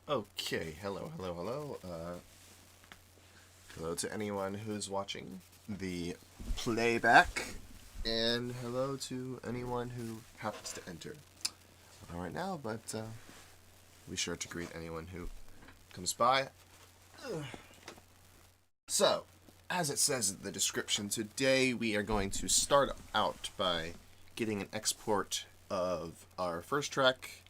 Okay, hello. Hello to anyone who's watching the playback, and hello to anyone who happens to enter. Not right now, but be sure to greet anyone who comes by. So, as it says in the description, today we are going to start out by getting an export of our first track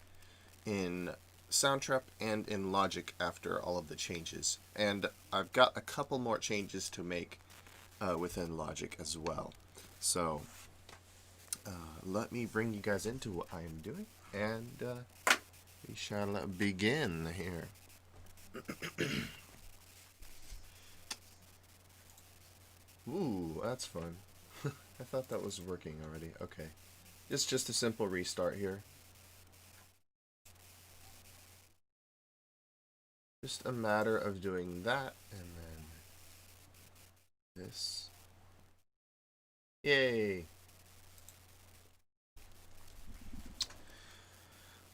in Soundtrap and in Logic after all of the changes. And I've got a couple more changes to make within Logic as well. So let me bring you guys into what I am doing, and we shall begin here. Ooh, that's fun. I thought that was working already. Okay. It's just a simple restart here. Just a matter of doing that, and then this. Yay!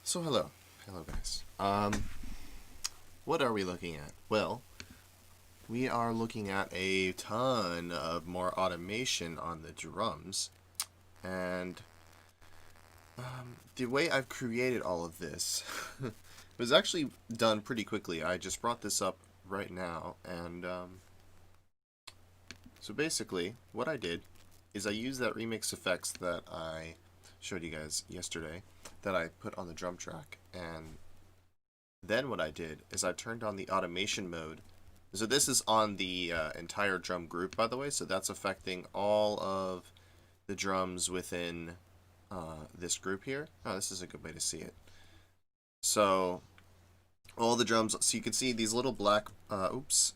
So hello guys. What are we looking at? Well, we are looking at a ton of more automation on the drums, and the way I've created all of this was actually done pretty quickly. I just brought this up right now, and so basically what I did is I used that remix effects that I showed you guys yesterday that I put on the drum track, and then what I did is I turned on the automation mode. So this is on the entire drum group, by the way, so that's affecting all of the drums within this group here. Oh, this is a good way to see it. So all the drums, so you can see these little black, oops.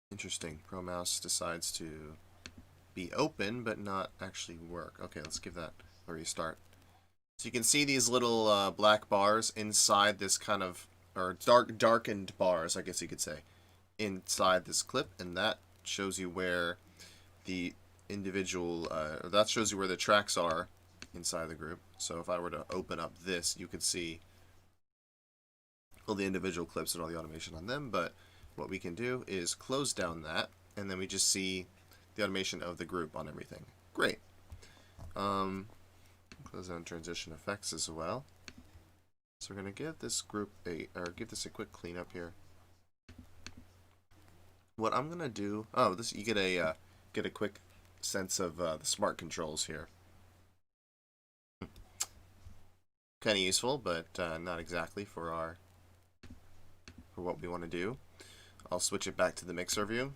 Interesting, Pro Mouse decides to be open but not actually work. Okay, let's give that a restart. So you can see these little black bars inside this kind of, or darkened bars, I guess you could say, inside this clip, and that shows you where the individual, that shows you where the tracks are inside the group. So if I were to open up this, you could see all the individual clips and all the automation on them, but what we can do is close down that, and then we just see the automation of the group on everything. Great. Close down transition effects as well. So we're going to give this group give this a quick cleanup here. What I'm going to do, this, you get a quick sense of the smart controls here. Kind of useful, but not exactly for what we want to do. I'll switch it back to the mixer view.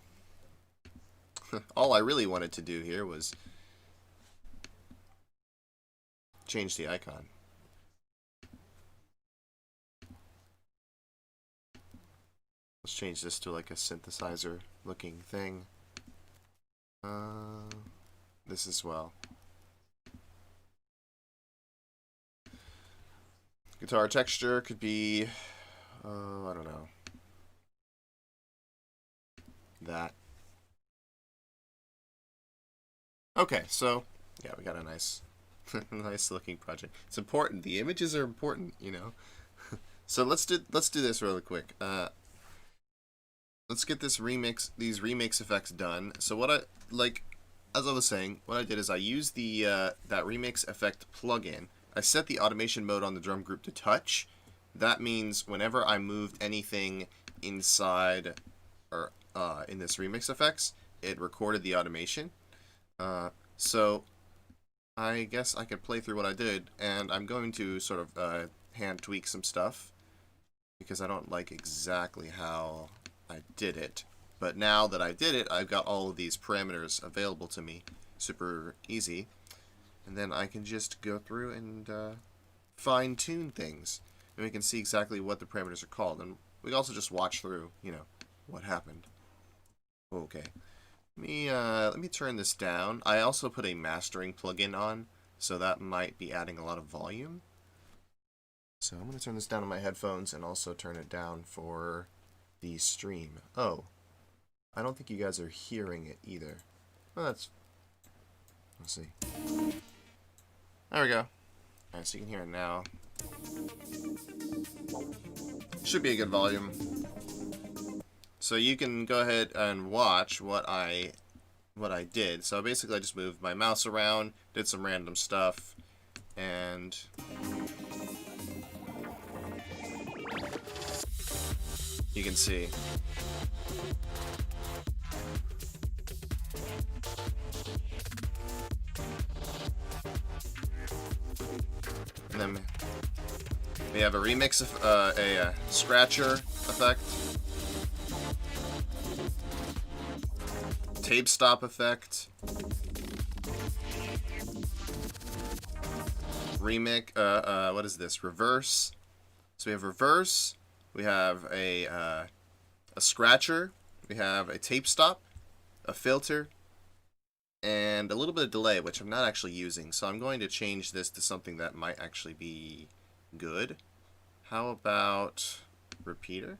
All I really wanted to do here was change the icon. Let's change this to like a synthesizer looking thing. This as well. Guitar texture could be, I don't know, that. Okay, so yeah, we got a nice, nice looking project. It's important. The images are important, you know. So let's do this really quick. Let's get these remix effects done. So what as I was saying, what I did is I used the that remix effect plugin. I set the automation mode on the drum group to touch. That means whenever I moved anything inside or in this remix effects, it recorded the automation. So I guess I could play through what I did, and I'm going to sort of hand tweak some stuff because I don't like exactly how I did it. But now that I did it, I've got all of these parameters available to me, super easy, and then I can just go through and fine-tune things, and we can see exactly what the parameters are called, and we can also just watch through, you know, what happened. Okay. Let me turn this down. I also put a mastering plugin on, so that might be adding a lot of volume. So I'm going to turn this down on my headphones and also turn it down for the stream. Oh, I don't think you guys are hearing it either. Well, let's see. There we go. Alright, so you can hear it now. Should be a good volume. So you can go ahead and watch what I did. So basically I just moved my mouse around, did some random stuff, and you can see. And then we have a remix of a scratcher effect, tape stop effect, remix. What is this? Reverse. So we have reverse. We have a scratcher. We have a tape stop, a filter, and a little bit of delay, which I'm not actually using. So I'm going to change this to something that might actually be good. How about repeater?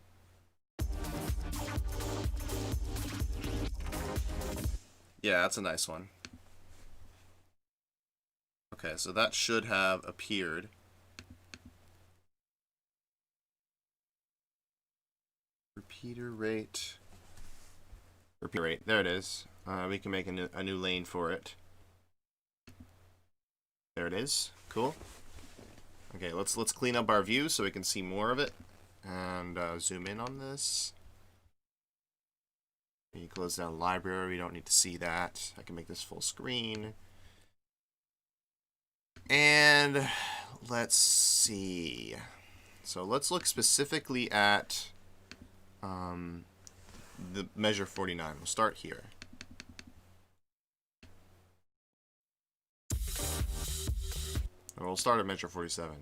Yeah, that's a nice one. Okay, so that should have appeared. Repeater rate. Repeater rate. There it is. We can make a new lane for it. There it is. Cool. Okay, let's clean up our view so we can see more of it, and zoom in on this. You close down library. We don't need to see that. I can make this full screen. And let's see. So let's look specifically at the measure 49. We'll start here. Or we'll start at measure 47.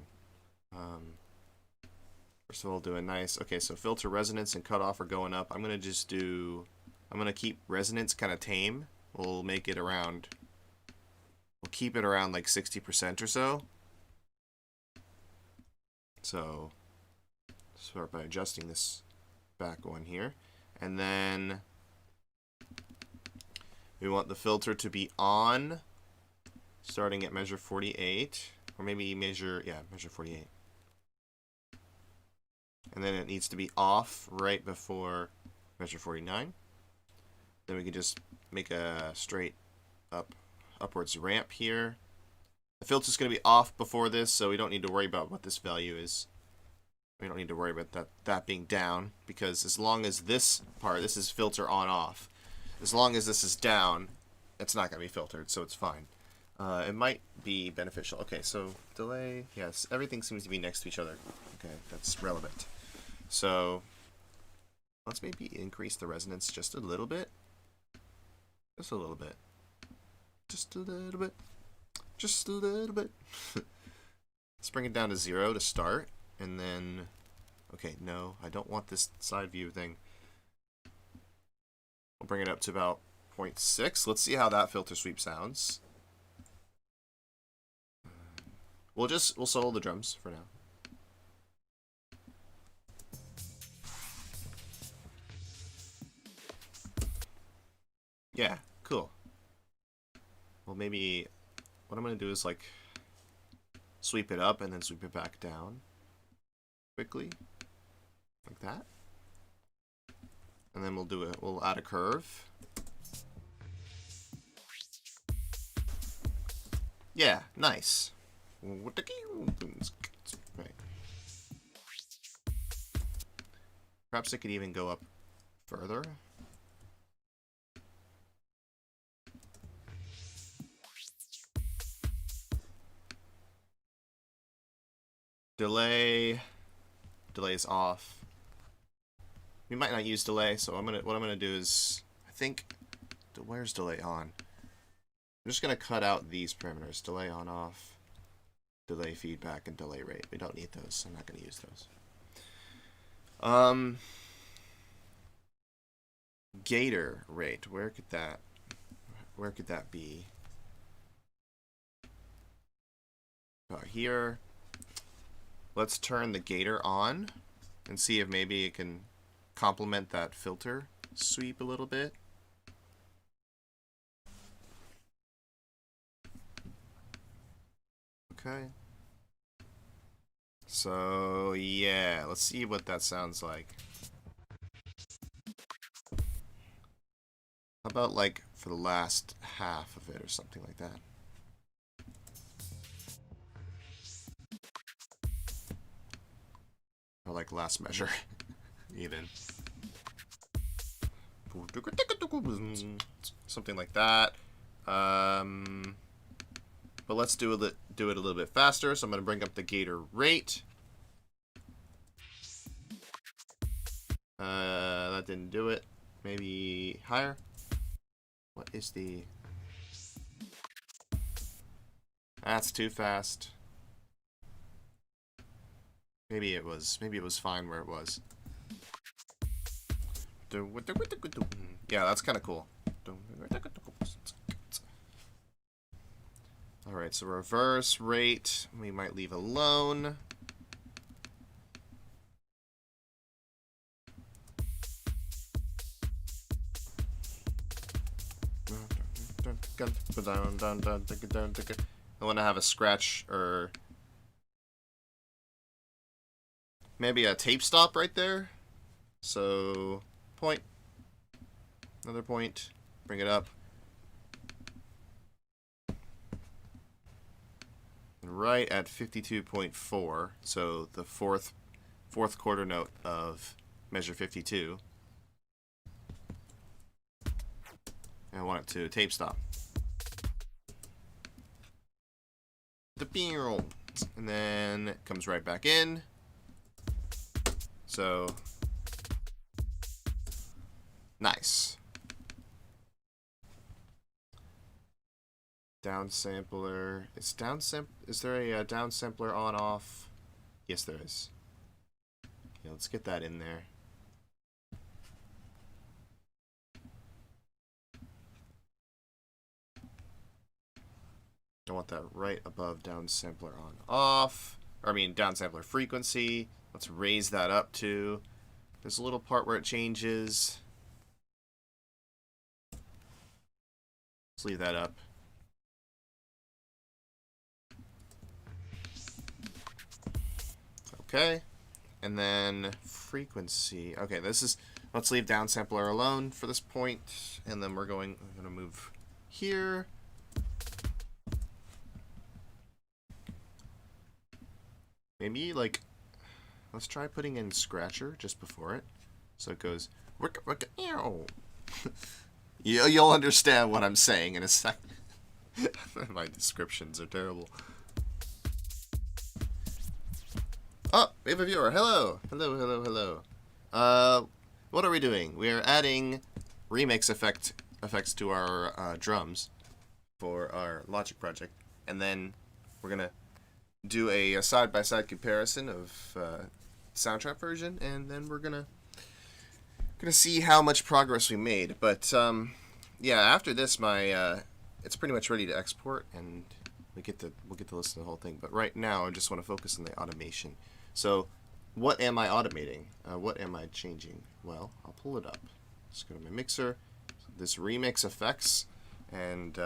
First of all, do a nice. Okay, so filter, resonance, and cutoff are going up. I'm gonna just do. I'm gonna keep resonance kind of tame. We'll make it around. We'll keep it around like 60% or so. So start by adjusting this back one here, and then we want the filter to be on, starting at measure 48, or maybe measure 48. And then it needs to be off right before measure 49. Then we can just make a straight upwards ramp here. The filter's going to be off before this, so we don't need to worry about what this value is. We don't need to worry about that being down, because as long as this part, this is filter on off, as long as this is down, it's not going to be filtered, so it's fine. It might be beneficial. Okay, so delay, yes, everything seems to be next to each other. Okay, that's relevant. So let's maybe increase the resonance just a little bit. Just a little bit. Just a little bit. Just a little bit. Let's bring it down to 0 to start. And then, okay, no, I don't want this side view thing. We'll bring it up to about 0.6. Let's see how that filter sweep sounds. We'll solo the drums for now. Yeah, cool. Well, maybe what I'm going to do is like sweep it up and then sweep it back down quickly, like that. And then we'll add a curve. Yeah, nice. Right. Perhaps it could even go up further. Delay is off. We might not use delay, so what I'm gonna do is, I think, where's delay on? I'm just gonna cut out these parameters: delay on, off, delay feedback, and delay rate. We don't need those. I'm not gonna use those. Gator rate. Where could that be? About here. Let's turn the gator on and see if maybe it can complement that filter sweep a little bit. Okay. So, yeah, let's see what that sounds like. How about, like, for the last half of it or something like that? Or, like, last measure, even. Something like that. But let's do it a little bit faster. So I'm going to bring up the gator rate. That didn't do it. Maybe higher. What is the... That's too fast. Maybe it was fine where it was. Yeah, that's kind of cool. Alright, so reverse rate, we might leave alone. I want to have a scratch or maybe a tape stop right there. So, point. Another point. Bring it up. Right at 52.4. So the fourth quarter note of measure 52. And I want it to tape stop. And then it comes right back in. So nice. Downsampler. Is there a downsampler on off? Yes, there is. Yeah, let's get that in there. I want that right above downsampler on off. Or I mean downsampler frequency. Let's raise that up to. There's a little part where it changes. Let's leave that up. Okay. And then frequency. Okay, let's leave downsampler alone for this point. And then we're going to move here. Maybe like, let's try putting in scratcher just before it. So it goes, you'll understand what I'm saying in a second. My descriptions are terrible. Oh, we have a viewer. Hello. Hello. What are we doing? We are adding remix effects to our drums for our Logic project. And then we're going to do a side-by-side comparison of Soundtrap version, and then we're gonna see how much progress we made. But yeah, after this, my it's pretty much ready to export, and we'll get to listen to the whole thing. But right now, I just want to focus on the automation. So, what am I automating? What am I changing? Well, I'll pull it up. Just go to my mixer, this remix effects, and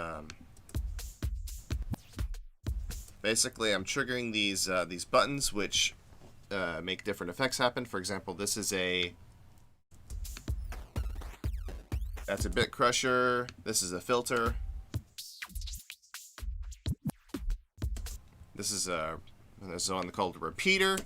basically, I'm triggering these buttons, which make different effects happen. For example, this is that's a bit crusher. This is a filter. This is one called a repeater.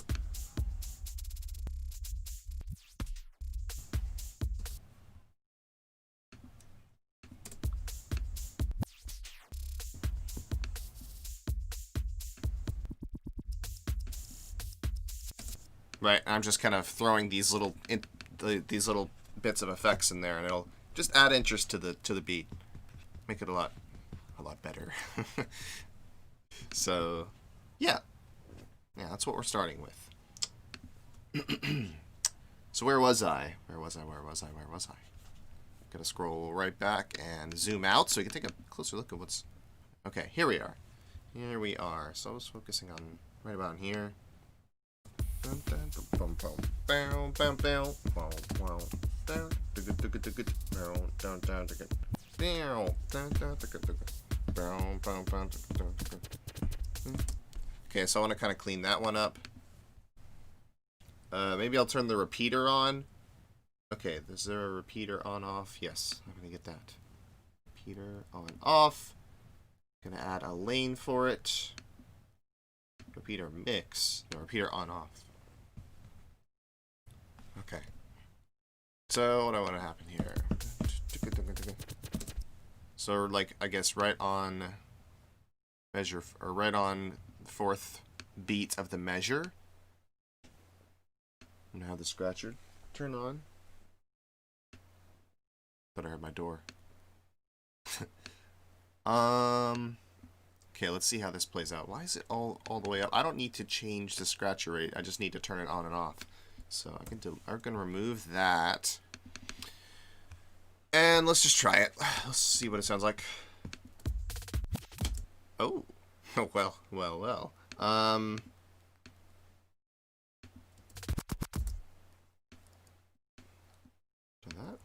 Right, I'm just kind of throwing these little bits of effects in there, and it'll just add interest to the beat, make it a lot better. So, yeah, that's what we're starting with. So where was I? Gonna scroll right back and zoom out so you can take a closer look at what's. Okay, here we are. So I was focusing on right about here. Okay, so I want to kind of clean that one up. Maybe I'll turn the repeater on. Okay, is there a repeater on off? Yes, I'm gonna get that. Repeater on off. Gonna add a lane for it. Repeater mix. No, repeater on off. Okay. So what do I want to happen here? So like I guess right on measure, or right on the fourth beat of the measure. I'm gonna have the scratcher turn on. Thought I heard my door. Okay, let's see how this plays out. Why is it all the way up? I don't need to change the scratcher rate. I just need to turn it on and off. So I'm gonna remove that. And let's just try it. Let's see what it sounds like. Oh. Oh, well. That.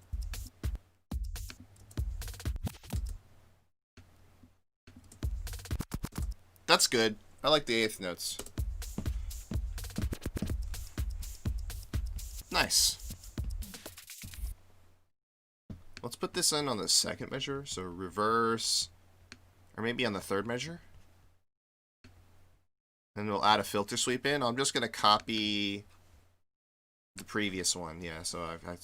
That's good. I like the eighth notes. Nice. Let's put this in on the second measure. So reverse, or maybe on the third measure. And we'll add a filter sweep in. I'm just going to copy the previous one. Yeah, so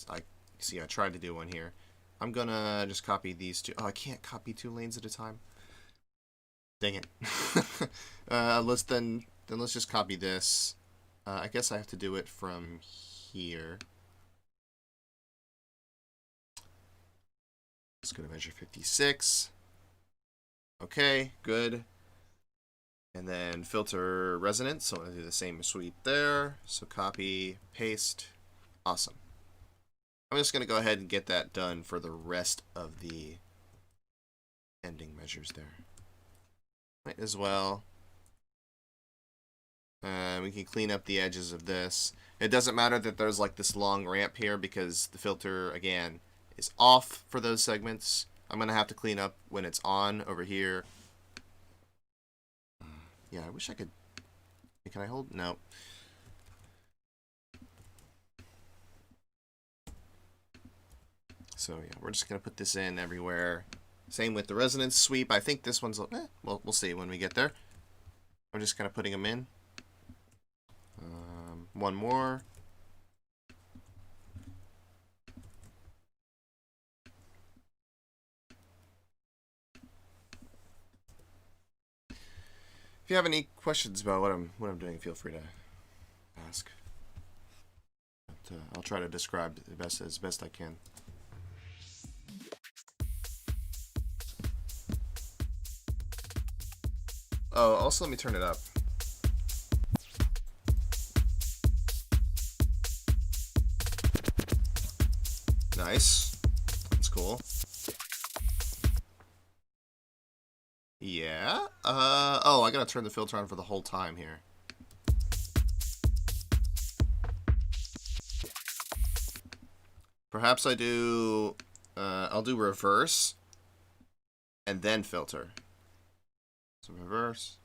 I see I tried to do one here. I'm going to just copy these two. Oh, I can't copy two lanes at a time. Dang it. Let's just copy this. I guess I have to do it from here. Let's go to measure 56. Okay, good. And then filter resonance. So I'm going to do the same sweep there. So copy, paste. Awesome. I'm just going to go ahead and get that done for the rest of the ending measures there. Might as well. We can clean up the edges of this. It doesn't matter that there's like this long ramp here because the filter, again, is off for those segments. I'm going to have to clean up when it's on over here. Yeah, I wish I could. Can I hold? No. So yeah, we're just going to put this in everywhere. Same with the resonance sweep. I think this one's, well, we'll see when we get there. I'm just kind of putting them in. One more. If you have any questions about what I'm doing, feel free to ask. But, I'll try to describe it as best I can. Oh, also let me turn it up. Nice. That's cool. Yeah. Oh, I gotta turn the filter on for the whole time here. Perhaps I'll do reverse and then filter. So reverse,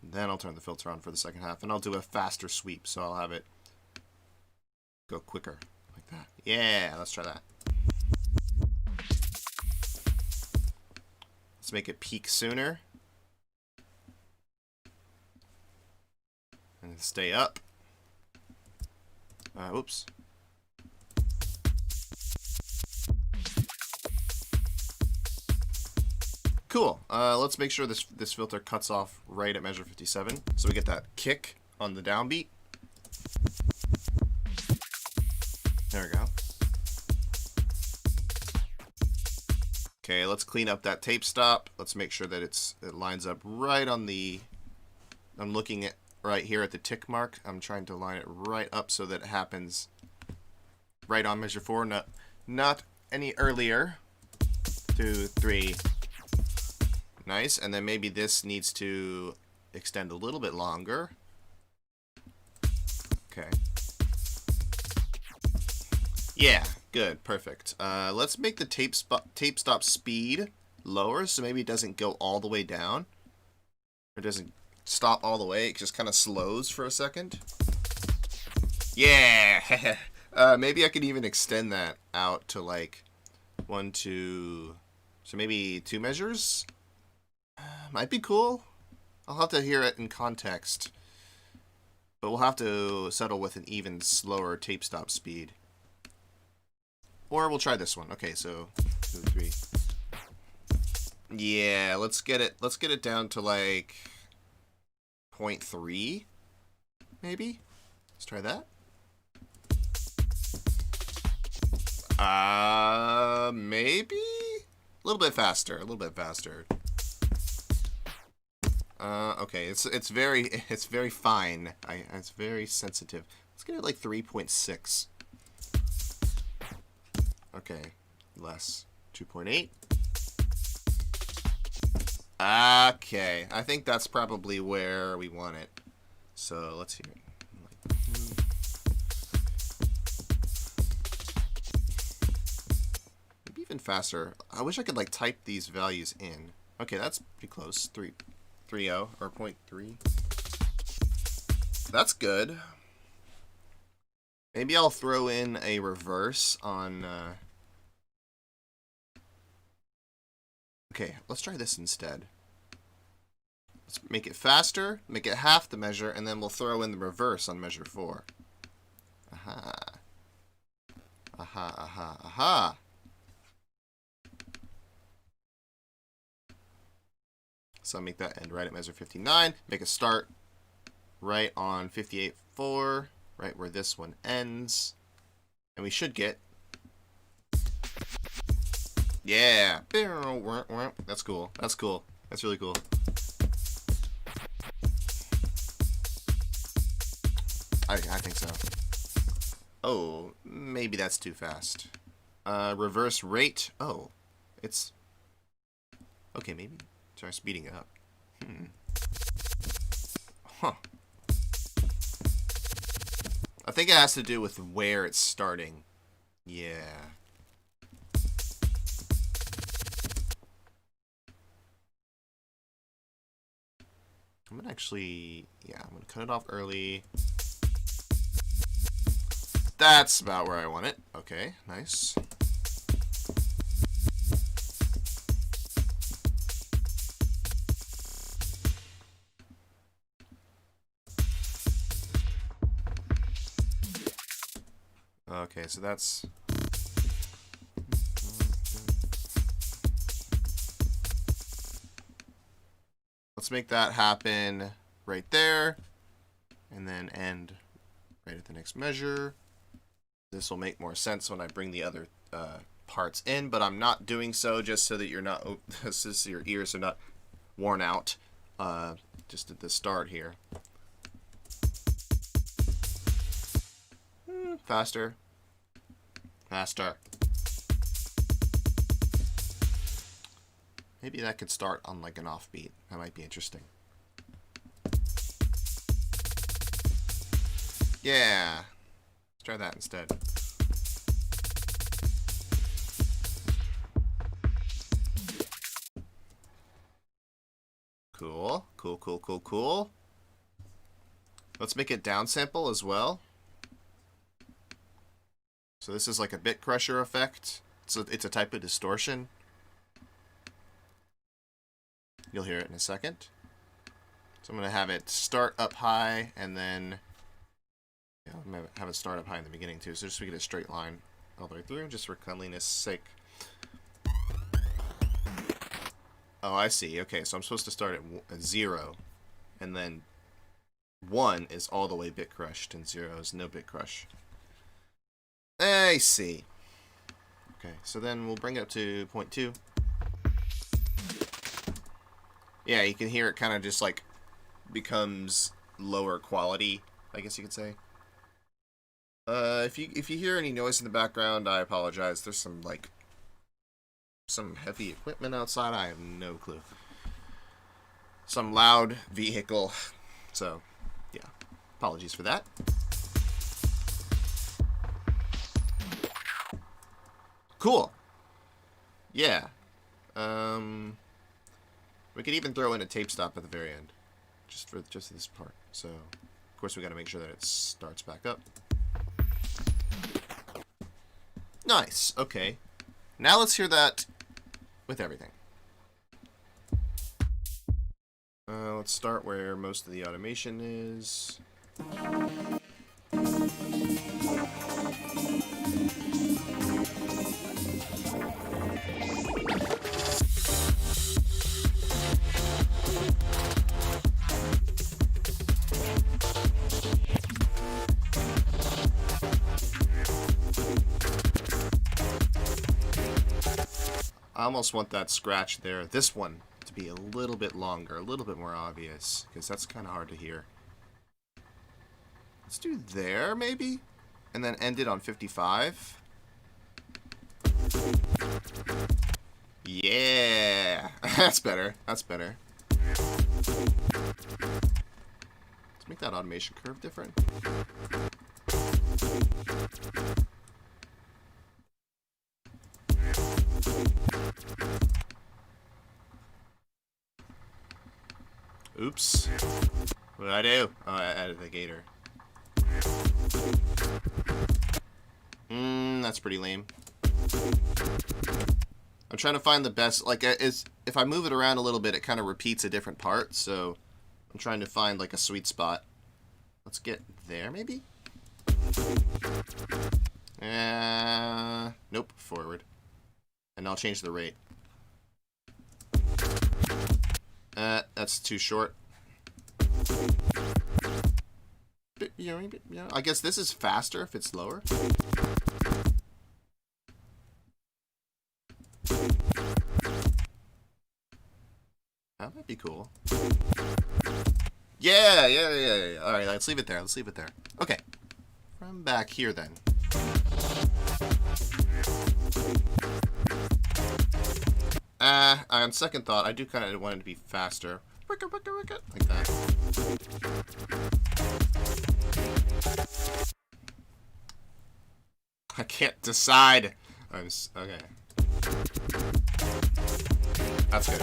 then I'll turn the filter on for the second half, and I'll do a faster sweep, so I'll have it go quicker, like that. Yeah, let's try that. Let's make it peak sooner. And stay up. Oops. Cool. Let's make sure this filter cuts off right at measure 57, so we get that kick on the downbeat. There we go. Okay, let's clean up that tape stop. Let's make sure that it lines up right on the. I'm looking at right here at the tick mark. I'm trying to line it right up so that it happens right on measure 4, not any earlier. 2, 3. Nice, and then maybe this needs to extend a little bit longer. Okay. Yeah, good, perfect. Let's make the tape stop speed lower, so maybe it doesn't go all the way down. It doesn't stop all the way, it just kind of slows for a second. Yeah! Maybe I could even extend that out to like 1, 2... So maybe 2 measures? Might be cool. I'll have to hear it in context. But we'll have to settle with an even slower tape stop speed. Or we'll try this one. Okay, so 2, 3. Yeah, let's get it down to like 0.3, maybe? Let's try that. Maybe? A little bit faster, a little bit faster. Okay, it's very fine. It's very sensitive. Let's get it like 3.6. Okay, less. 2.8. Okay, I think that's probably where we want it. So let's hear it. Maybe even faster. I wish I could like type these values in. Okay, that's pretty close. 3.0 or 0.3. That's good. Maybe I'll throw in a reverse on... Okay, let's try this instead. Let's make it faster, make it half the measure, and then we'll throw in the reverse on measure 4. Aha. Aha, aha, aha. So make that end right at measure 59. Make a start right on 58.4, right where this one ends. And we should get... Yeah. That's cool. That's cool. That's really cool. I think so. Oh, maybe that's too fast. Reverse rate. Oh, it's... Okay, maybe. Try speeding it up. Huh. I think it has to do with where it's starting. Yeah. I'm gonna actually... Yeah, I'm gonna cut it off early. That's about where I want it. Okay, nice. Okay, so that's... Let's make that happen right there. And then end right at the next measure. This will make more sense when I bring the other parts in, but I'm not doing so just so that you're not... so your ears are not worn out just at the start here. Faster. Faster. Maybe that could start on like an offbeat. That might be interesting. Yeah. Let's try that instead. Cool. Cool, cool, cool, cool. Let's make it downsample as well. So this is like a bit crusher effect. So it's a type of distortion. You'll hear it in a second. So I'm going to have it start up high and then... Yeah, I'm going to have it start up high in the beginning too. So just so we get a straight line all the way through, just for cleanliness' sake. Oh, I see. Okay, so I'm supposed to start at 0. And then 1 is all the way bit crushed and 0 is no bit crush. I see. Okay, so then we'll bring it up to 0.2. Yeah, you can hear it kind of just like becomes lower quality, I guess you could say. If you hear any noise in the background, I apologize. There's some heavy equipment outside. I have no clue. Some loud vehicle. So, yeah. Apologies for that. Cool. Yeah. We could even throw in a tape stop at the very end, just for this part. So, of course, we got to make sure that it starts back up. Nice. Okay. Now let's hear that with everything. Let's start where most of the automation is. I almost want that scratch there. This one to be a little bit longer, a little bit more obvious, because that's kind of hard to hear. Let's do there, maybe? And then end it on 55. Yeah! That's better. That's better. Let's make that automation curve different. Oops. What did I do? Oh, I added the gator. That's pretty lame. I'm trying to find the best, like, if I move it around a little bit, it kind of repeats a different part, so I'm trying to find, like, a sweet spot. Let's get there, maybe? Nope, forward. And I'll change the rate. That's too short. I guess this is faster if it's lower. That might be cool. Yeah. All right, let's leave it there. Let's leave it there. Okay. From back here, then. On second thought, I do kind of want it to be faster. Like that. I can't decide. Okay. That's good.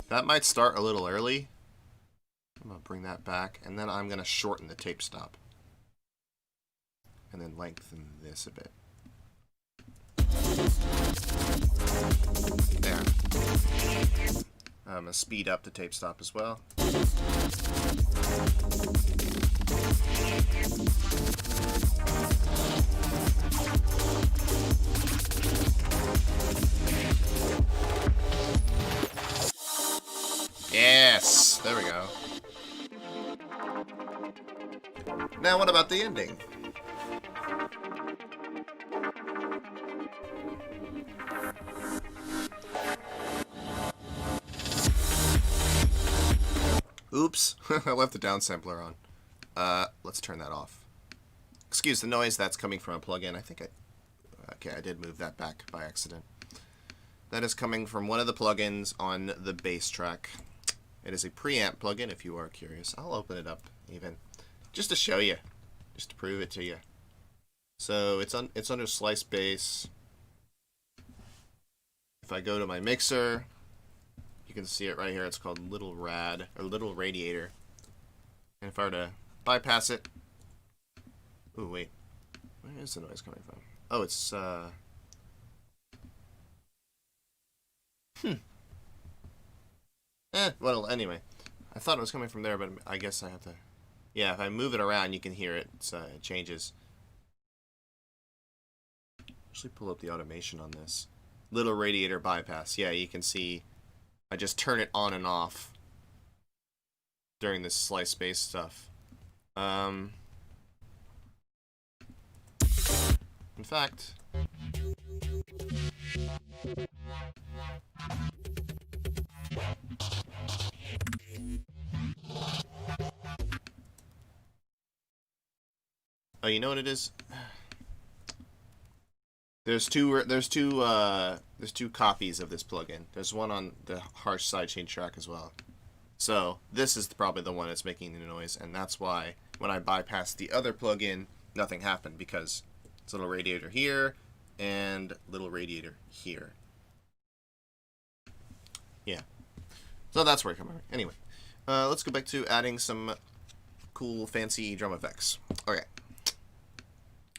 That might start a little early. I'm going to bring that back, and then I'm going to shorten the tape stop. And then lengthen this a bit. There. I'm going to speed up the tape stop as well. Yes! There we go. Now what about the ending? Oops, I left the downsampler on. Let's turn that off. Excuse the noise that's coming from a plugin. Okay, I did move that back by accident. That is coming from one of the plugins on the bass track. It is a preamp plugin, if you are curious. I'll open it up, even. Just to show you. Just to prove it to you. So, it's under Slice Bass. If I go to my mixer, you can see it right here. It's called Little Rad, or Little Radiator. And if I were to bypass it... Ooh, wait. Where is the noise coming from? Oh, it's, well, anyway. I thought it was coming from there, but I guess I have to... Yeah, if I move it around, you can hear it. It changes. Actually pull up the automation on this. Little Radiator bypass. Yeah, you can see I just turn it on and off during this slice bass stuff. In fact... Oh, you know what it is? There's two copies of this plugin. There's one on the harsh sidechain track as well. So this is probably the one that's making the noise, and that's why when I bypassed the other plugin, nothing happened, because it's a little radiator here and little radiator here. Yeah. So that's where it comes from. Anyway, let's go back to adding some cool, fancy drum effects. Okay.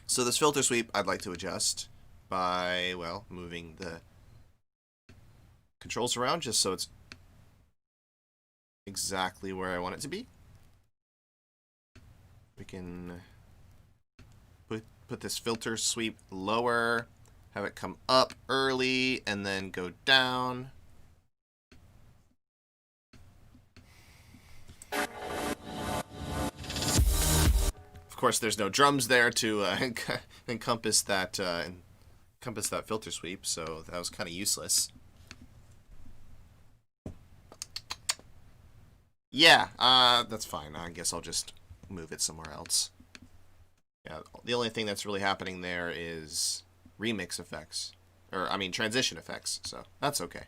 So this filter sweep I'd like to adjust by, well, moving the controls around just so it's exactly where I want it to be. We can put this filter sweep lower, have it come up early, and then go down. Of course, there's no drums there to encompass that filter sweep, so that was kind of useless. Yeah, that's fine. I guess I'll just move it somewhere else. Yeah, the only thing that's really happening there is remix effects, or I mean transition effects. So that's okay.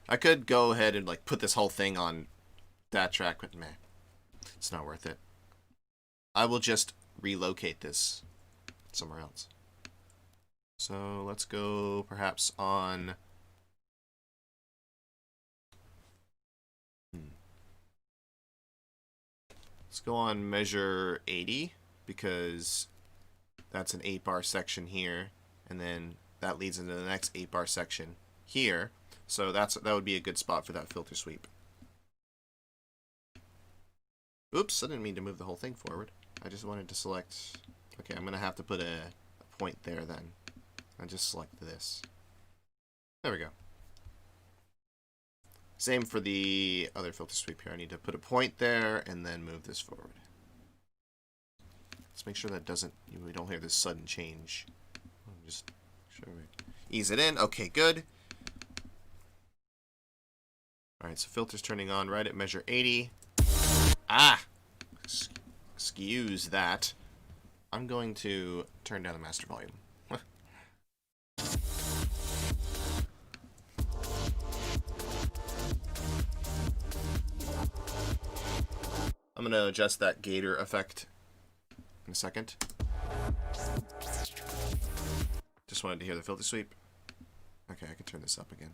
I could go ahead and like put this whole thing on that track, but meh, it's not worth it. I will just relocate this somewhere else. So let's go perhaps on. Let's go on measure 80 because that's an 8-bar section here, and then that leads into the next 8-bar section here. So that would be a good spot for that filter sweep. Oops, I didn't mean to move the whole thing forward. I just wanted to select. Okay, I'm gonna have to put a point there then. I just select this. There we go. Same for the other filter sweep here. I need to put a point there and then move this forward. Let's make sure that we don't hear this sudden change. Just ease it in. Okay, good. All right, so filter's turning on right at measure 80. Ah! Excuse that. I'm going to turn down the master volume. I'm going to adjust that gator effect in a second. Just wanted to hear the filter sweep. Okay, I can turn this up again.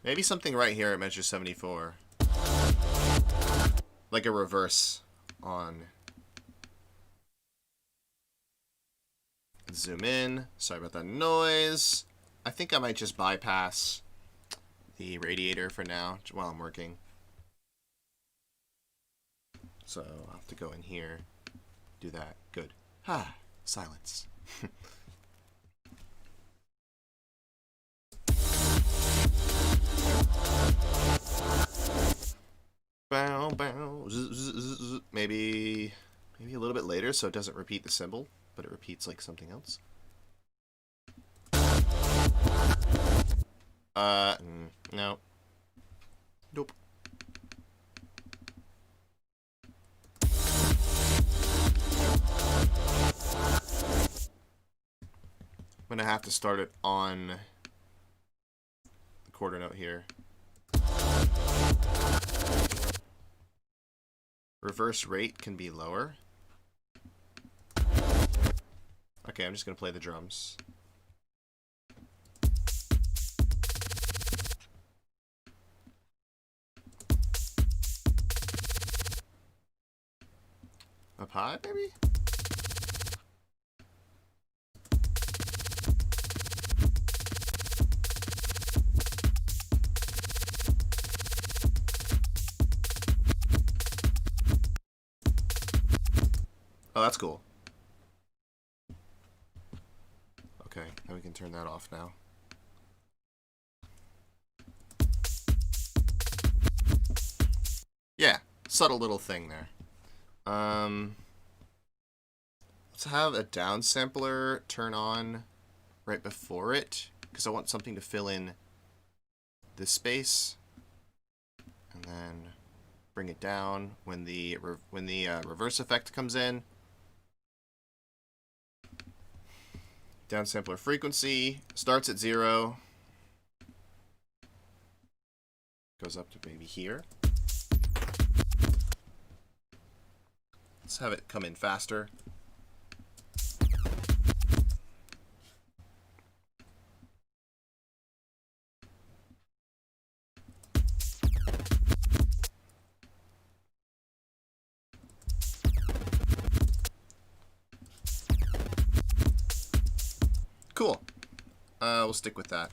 Maybe something right here at measure 74. Like a reverse on. Zoom in. Sorry about that noise. I think I might just bypass the radiator for now while I'm working. So I'll have to go in here, do that. Good. Ah, silence. Bow, bow. Maybe a little bit later so it doesn't repeat the symbol, but it repeats like something else. No. Nope. I'm gonna have to start it on the quarter note here. Reverse rate can be lower. Okay, I'm just gonna play the drums. Up high, maybe? Oh, that's cool. Okay, now we can turn that off now. Yeah, subtle little thing there. Let's have a downsampler turn on right before it, because I want something to fill in this space, and then bring it down when the reverse effect comes in. Downsampler frequency starts at 0, goes up to maybe here. Let's have it come in faster. Cool. We'll stick with that.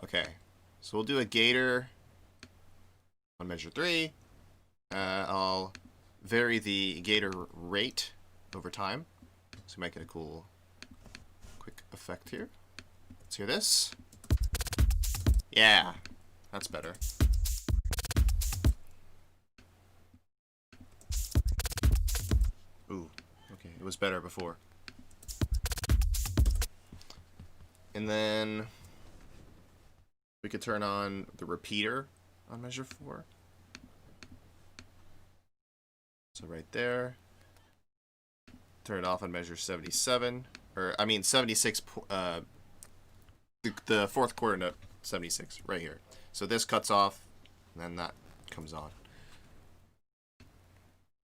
Okay, so we'll do a gator on measure 3. I'll vary the gator rate over time, so we might get a cool quick effect here. Let's hear this. Yeah, that's better. Ooh, okay, it was better before. And then we could turn on the repeater on measure 4. So right there. Turn it off on measure 77. Or, I mean, 76, the fourth quarter note, 76, right here. So this cuts off, and then that comes on.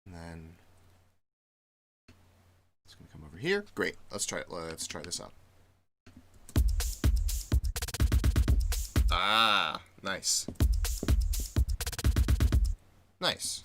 And then it's going to come over here. Great. Let's try it. Let's try this out. Ah, nice. Nice.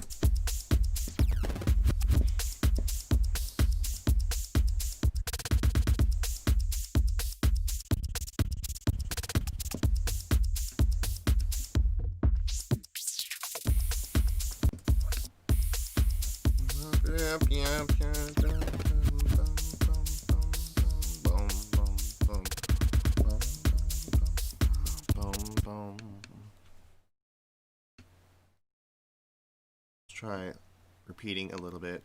Try repeating a little bit,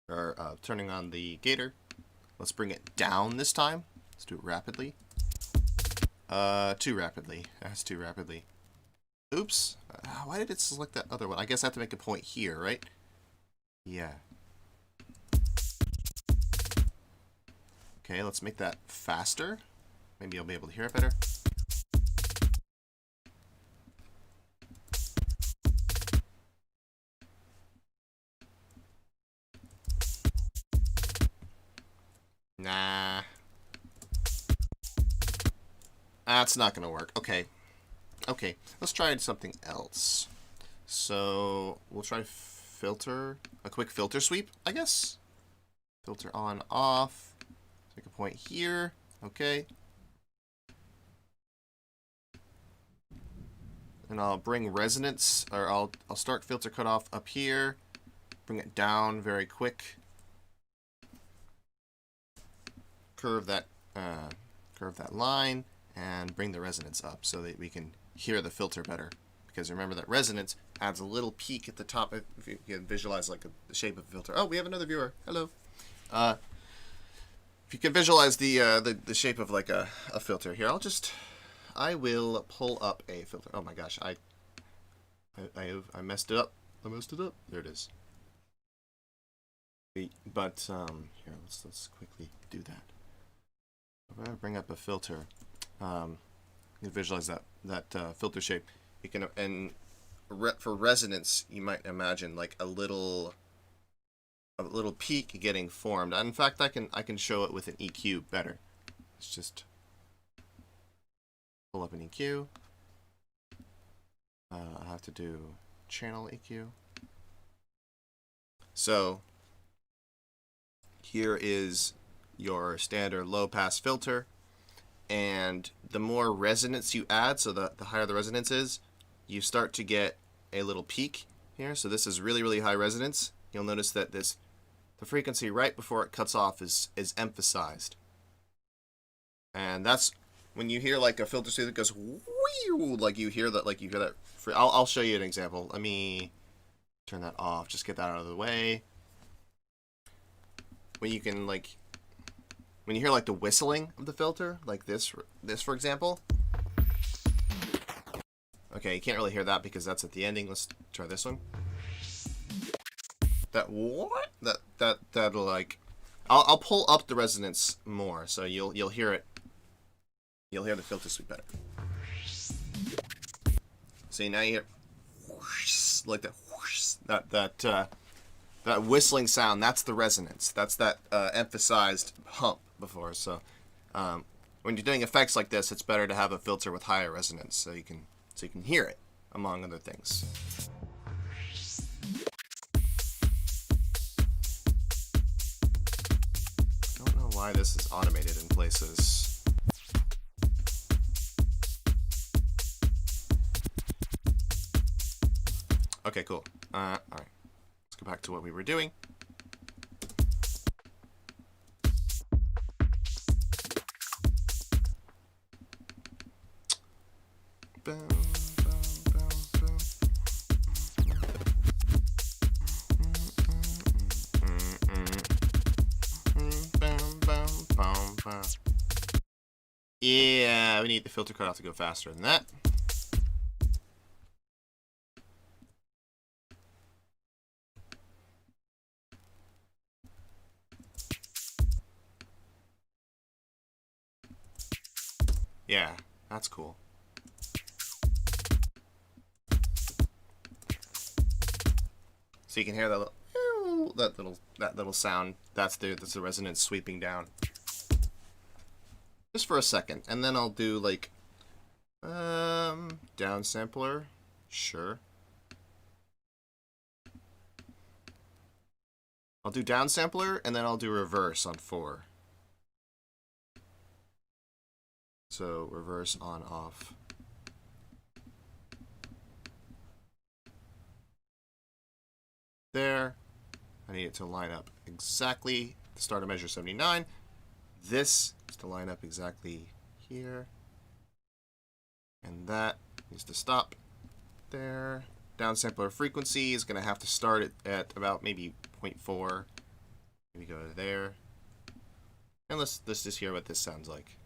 or turning on the gator. Let's bring it down this time. Let's do it rapidly. Too rapidly. That's too rapidly. Oops. Why did it select that other one? I guess I have to make a point here, right? Yeah. Okay, let's make that faster. Maybe I'll be able to hear it better. Nah. That's not gonna work. Okay. Okay, let's try something else. So, we'll try filter, a quick filter sweep, I guess. Filter on, off. Make a point here. Okay. And I'll bring resonance, or I'll start filter cutoff up here. Bring it down very quick. Curve that line and bring the resonance up so that we can hear the filter better. Because remember that resonance adds a little peak at the top. If you can visualize like the shape of a filter. Oh, we have another viewer. Hello. If you can visualize the shape of like a filter here, I will pull up a filter. Oh my gosh, I messed it up. I messed it up. There it is. But here, let's quickly do that. I'm gonna bring up a filter. You visualize that filter shape. You can, and for resonance, you might imagine like a little peak getting formed. In fact, I can show it with an EQ better. Let's just pull up an EQ. I have to do channel EQ. So here is your standard low pass filter, and the more resonance you add, so the higher the resonance is, you start to get a little peak here. So this is really, really high resonance. You'll notice that the frequency right before it cuts off is emphasized. And that's when you hear like a filter sweep that goes whee, like you hear that. I'll show you an example. Let me turn that off. Just get that out of the way. When you can when you hear like the whistling of the filter, like this for example. Okay, you can't really hear that because that's at the ending. Let's try this one. that what? That'll like, I'll pull up the resonance more, so you'll hear it. You'll hear the filter sweep better. See, now you hear whoosh, like that whoosh, that whistling sound. That's the resonance. That's that emphasized hump before. So when you're doing effects like this, it's better to have a filter with higher resonance, so you can hear it, among other things. I don't know why this is automated in places. Okay, cool. All right. Let's go back to what we were doing. Yeah, we need the filter cutoff to go faster than that. Yeah, that's cool. So you can hear that little sound. That's the resonance sweeping down. Just for a second, and then I'll do like downsampler. Sure. I'll do downsampler, and then I'll do reverse on 4. So reverse on off. There. I need it to line up exactly the start of measure 79. This is to line up exactly here. And that needs to stop there. Downsampler frequency is going to have to start at about maybe 0.4. Maybe go to there. And let's just hear what this sounds like.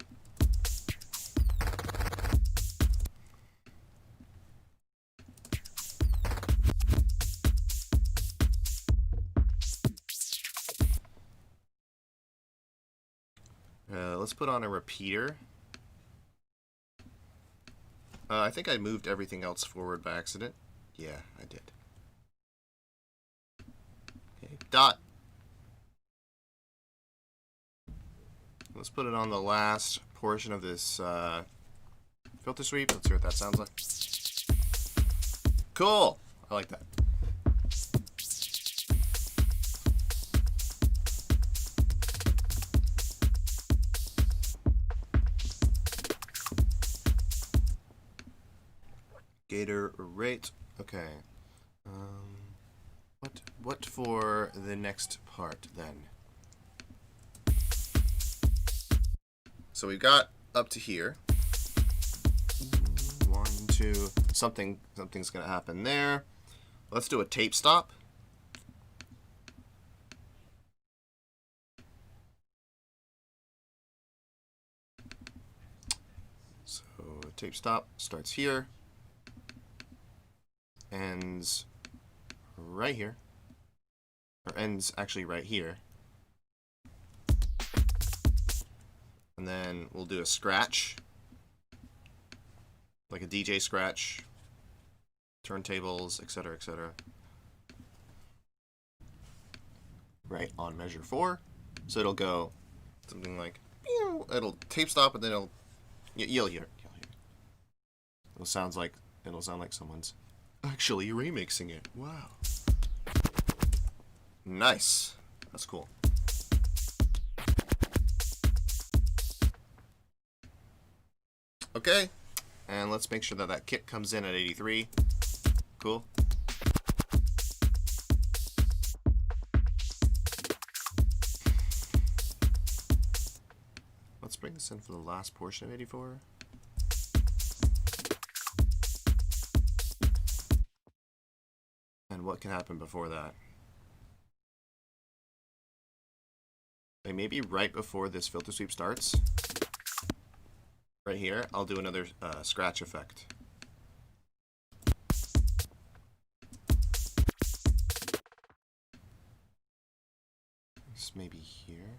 Let's put on a repeater. I think I moved everything else forward by accident. Yeah, I did. Okay, dot. Let's put it on the last portion of this filter sweep. Let's hear what that sounds like. Cool. I like that. Gator rate. Okay. What for the next part then? So we've got up to here. 1, 2. Something's gonna happen there. Let's do a tape stop. So a tape stop starts here. Ends right here, or ends actually right here, and then we'll do a scratch, like a DJ scratch, turntables, etc., etc. Right on measure 4, so it'll go something like, it'll tape stop, and then you'll hear it. It'll sound like someone's actually remixing it. Wow. Nice. That's cool. Okay. And let's make sure that kick comes in at 83. Cool. Let's bring this in for the last portion of 84. And what can happen before that? Like maybe right before this filter sweep starts, right here, I'll do another scratch effect. Oops, maybe here.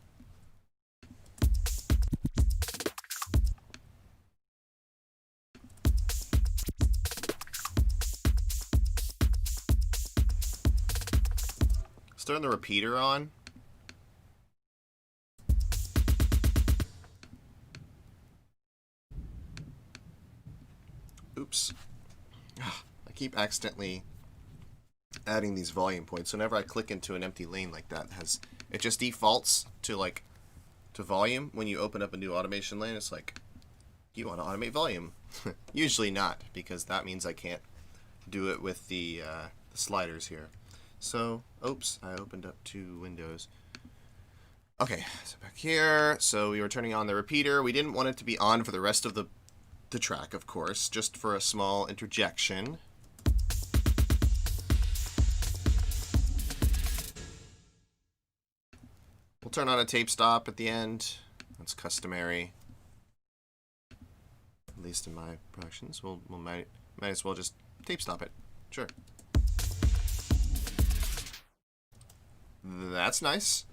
Let's turn the repeater on. Oops. I keep accidentally adding these volume points. Whenever I click into an empty lane like that, it just defaults to volume. When you open up a new automation lane, it's like, you want to automate volume. Usually not, because that means I can't do it with the sliders here. So, oops, I opened up two windows. Okay, so back here, so we were turning on the repeater. We didn't want it to be on for the rest of the track, of course, just for a small interjection. We'll turn on a tape stop at the end. That's customary. At least in my productions. We'll might as well just tape stop it. Sure. That's nice.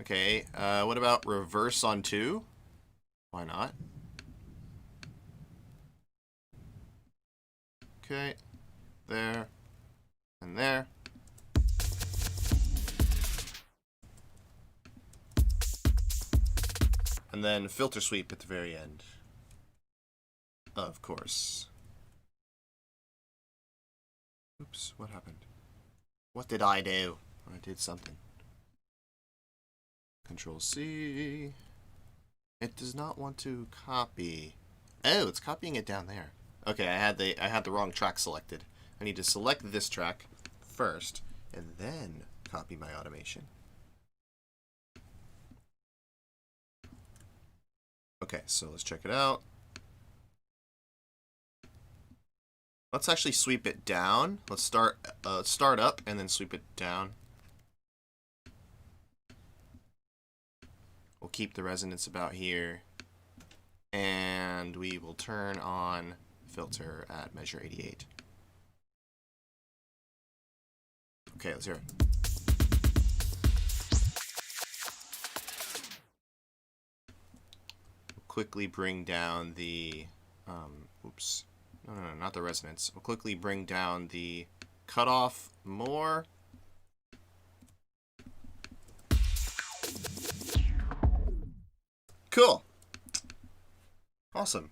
Okay, what about reverse on 2? Why not? Okay, there, and there. And then filter sweep at the very end. Of course. Oops, what happened? What did I do? I did something. Control C. It does not want to copy. Oh, it's copying it down there. Okay, I had the wrong track selected. I need to select this track first and then copy my automation. Okay, so let's check it out. Let's actually sweep it down. Let's start up and then sweep it down. We'll keep the resonance about here. And we will turn on filter at measure 88. Okay, let's hear it. We'll quickly bring down the, oops. No, not the resonance. We'll quickly bring down the cutoff more. Cool. Awesome.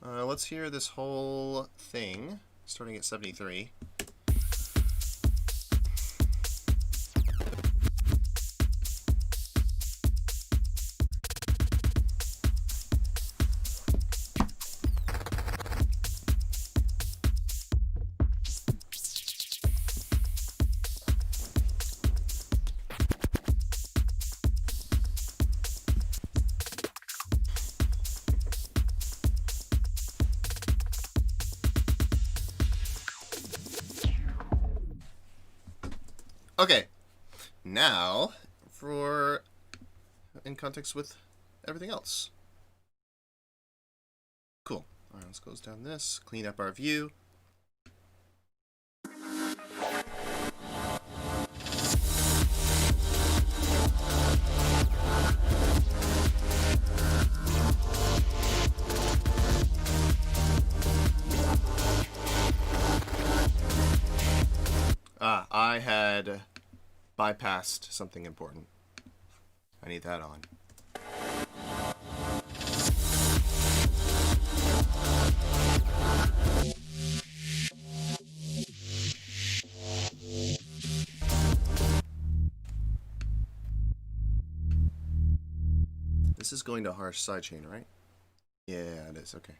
Let's hear this whole thing, starting at 73. Okay, now for in context with everything else. Cool. All right, let's close down this, clean up our view. I had bypassed something important. I need that on. This is going to harsh sidechain, right? Yeah, it is. Okay.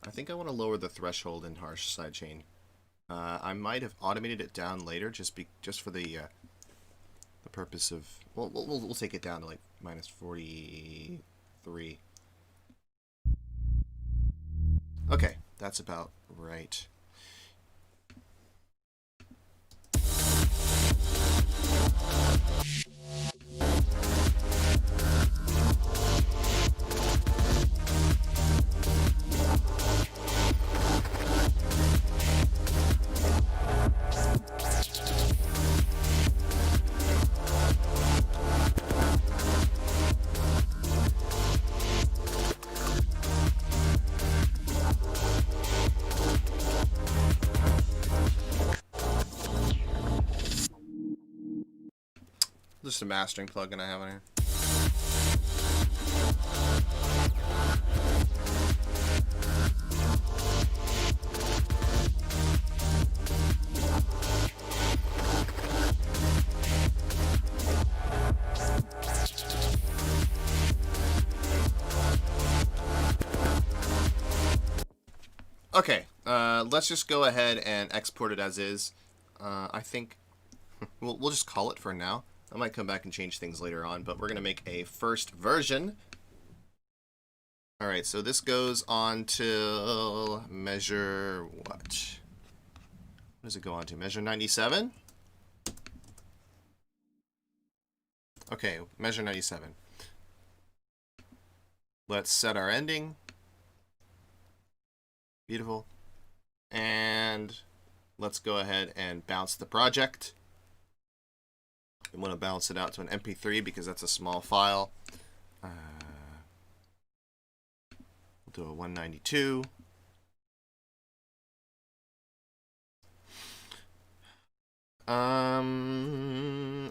I think I want to lower the threshold in harsh sidechain. I might have automated it down later, just for the purpose of we'll take it down to like minus 43. Okay, that's about right. just a mastering plugin I have on here. Okay, let's just go ahead and export it as is. I think we'll just call it for now. I might come back and change things later on, but we're going to make a first version. Alright, so this goes on to measure what? What does it go on to? Measure 97? Okay, measure 97. Let's set our ending. Beautiful. And let's go ahead and bounce the project. We want to bounce it out to an MP3 because that's a small file. We'll do a 192.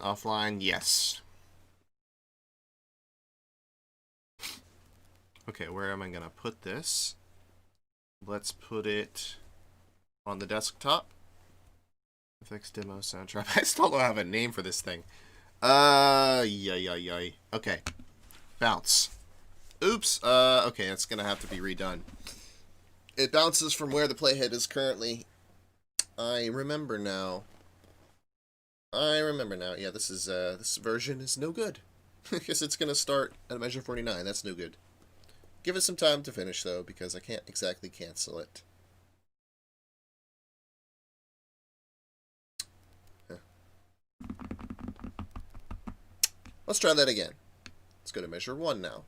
Offline, yes. Okay, where am I going to put this? Let's put it on the desktop. FX demo soundtrap. I still don't have a name for this thing. Yay. Okay. Bounce. Oops. Okay, that's gonna have to be redone. It bounces from where the playhead is currently. I remember now. Yeah, this version is no good. Because it's gonna start at measure 49. That's no good. Give it some time to finish, though, because I can't exactly cancel it. Huh. Let's try that again. Let's go to measure 1 now.